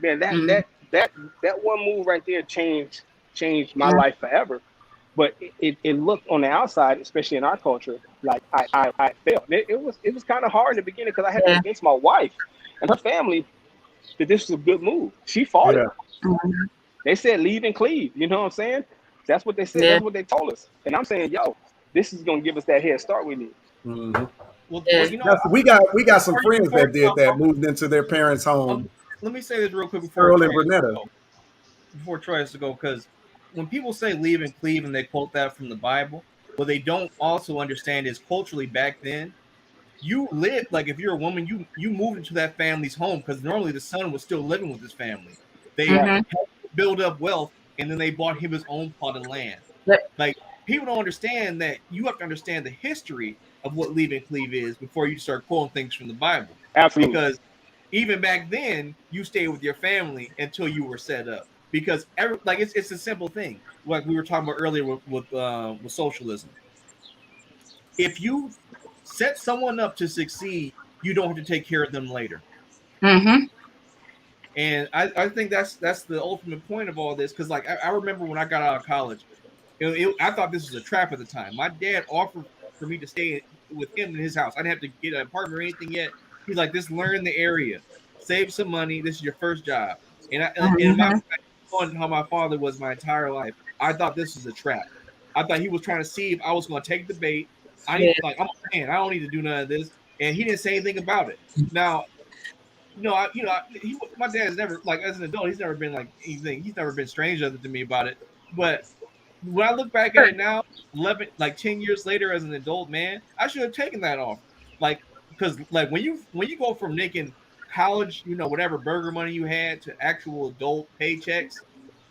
man, that one move right there changed my life forever. But it looked on the outside, especially in our culture, like I failed. It was kind of hard in the beginning, because I had to convince my wife and her family that this was a good move. She fought it. They said leave and cleave. You know what I'm saying? That's what they said. That's what they told us. And I'm saying, yo, this is gonna give us that head start we need. Mm-hmm. Well, you know, we got some friends that did that, moved into their parents' home. Let me say this real quick before Troy has to go, because when people say leave and cleave and they quote that from the Bible, what they don't also understand is culturally back then, you live, like if you're a woman, you moved into that family's home, because normally the son was still living with his family. They helped build up wealth, and then they bought him his own plot of land. Like, people don't understand that. You have to understand the history of what leave and cleave is before you start quoting things from the Bible. Absolutely. Because even back then, you stayed with your family until you were set up. Because it's a simple thing, like we were talking about earlier with socialism. If you set someone up to succeed, you don't have to take care of them later. And I think that's the ultimate point of all this, because like I remember when I got out of college, I thought this was a trap at the time. My dad offered for me to stay with him in his house. I didn't have to get an apartment or anything yet. He's like, just learn the area, save some money. This is your first job. And how my father was my entire life, I thought this was a trap. I thought he was trying to see if I was going to take the bait. I'm a man. I don't need to do none of this. And he didn't say anything about it. Now, my dad has never, like, as an adult, he's never been like anything. He's never been strange other to me about it. But when I look back at it now, 10 years later, as an adult man, I should have taken that offer. Like, because like when you go from making college, whatever burger money you had, to actual adult paychecks,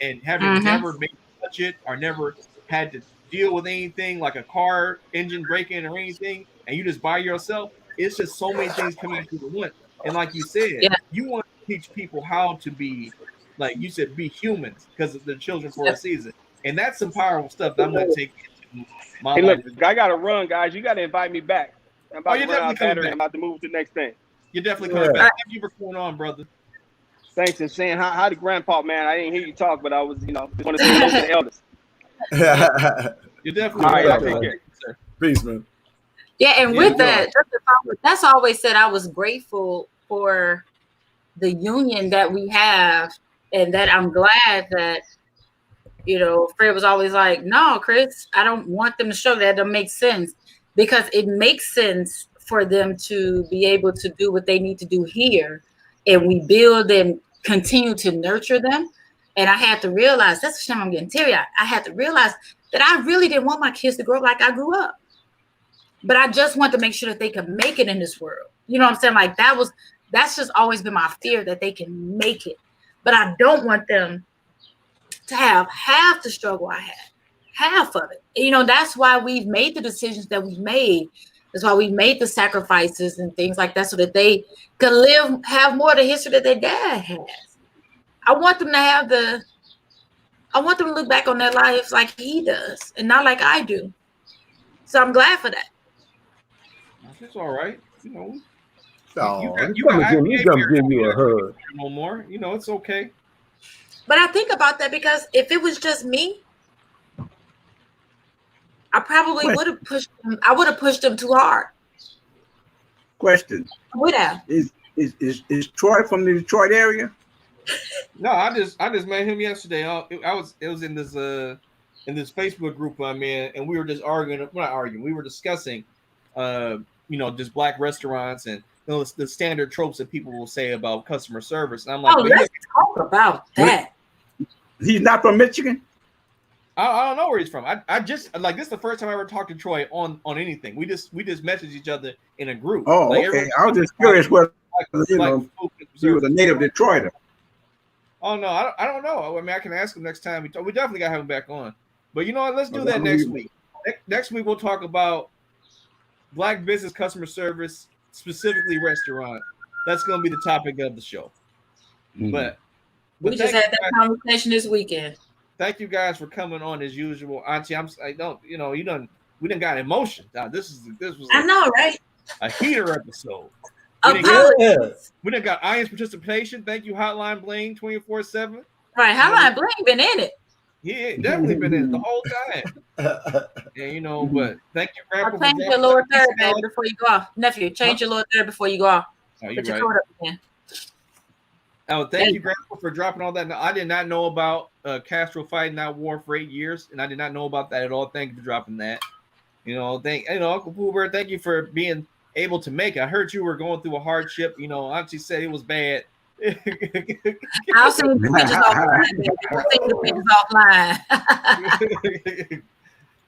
and having never made a budget or never had to deal with anything like a car engine breaking or anything, and you just buy yourself, it's just so many things coming through the once. And like you said, you want to teach people how to be, like you said, be humans, because of the children for a season. And that's some powerful stuff that I'm going to take into my life. Look, I got to run, guys. You got to invite me back. I'm about to run out of battery. I'm about to move to the next thing. You're definitely coming back. Thank you for going on, brother. Thanks, and saying hi to Grandpa, man. I didn't hear you talk, but I was, just want to say hello to the elders. You're definitely all right. I'll take care. Peace, man. Yeah, and with that, that's always said, I was grateful for the union that we have, and that I'm glad that, Fred was always like, no, Chris, I don't want them to show that. It doesn't make sense, because it makes sense for them to be able to do what they need to do here, and we build and continue to nurture them. And I had to realize, that's a shame I'm getting teary-eyed. I had to realize that I really didn't want my kids to grow up like I grew up, but I just want to make sure that they can make it in this world. You know what I'm saying? Like that's just always been my fear, that they can make it, but I don't want them to have half the struggle I had, half of it. That's why we've made the decisions that we've made. That's why we've made the sacrifices and things like that, so that they could have more of the history that their dad has. I want them to look back on their lives like he does, and not like I do. So I'm glad for that. It's all right. You come give you a hug. No more. It's okay. But I think about that, because if it was just me, I probably would have pushed them. I would have pushed them too hard. Question. I would have. Is Troy from the Detroit area? No, I just met him yesterday. It was in this Facebook group I'm in, and we were just arguing. We're not arguing. We were discussing, just black restaurants and the standard tropes that people will say about customer service. And I'm like, let's talk about that. He's not from Michigan. I don't know where he's from. I just like this is the first time I ever talked to Troy on anything. We just messaged each other in a group. Oh, like, okay. I was just curious whether he was a native Detroiter. Oh no, I don't know. I mean, I can ask him next time. We definitely got to have him back on. But you know what? Let's do that next week. Next week we'll talk about black business customer service, specifically restaurant. That's going to be the topic of the show. But we just had that conversation this weekend. Thank you guys for coming on as usual, Auntie. We done got emotion. This was. I know, right? A heater episode. We done got audience participation. Thank you, Hotline Bling 24/7. Right, Hotline Bling been in it. Yeah, definitely been in it the whole time. And but thank you, Grandpa. Change your lower third, baby, before you go off. Nephew, change your lower third before you go off. Oh, you're right. Oh, thank you, Grandpa, for dropping all that. I did not know about Castro fighting that war for 8 years, and I did not know about that at all. Thank you for dropping that. Uncle Pooh, thank you for being able to make it. I heard you were going through a hardship. Auntie said it was bad. I'll send the pictures offline.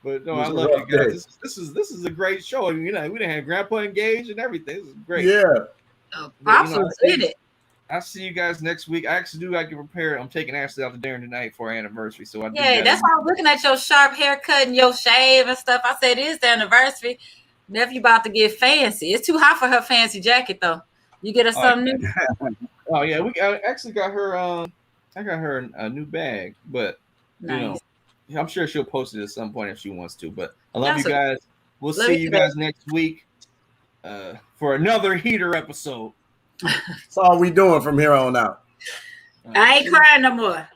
But no, I love you guys. This is a great show. We didn't have Grandpa engaged and everything. This is great. Yeah. Did it. I'll see you guys next week. I actually do like to prepare. I'm taking Ashley out to dinner tonight for our anniversary. So that's why I was looking at your sharp haircut and your shave and stuff. I said, it is the anniversary. Nephew about to get fancy. It's too hot for her fancy jacket though. You get her something new? Oh yeah, I actually got her. I got her a new bag, but nice. I'm sure she'll post it at some point if she wants to. But I love you guys. We'll see you guys next week for another heater episode. That's all we doing from here on out. I ain't crying no more.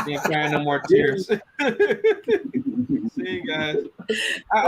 Ain't crying no more tears. See you guys.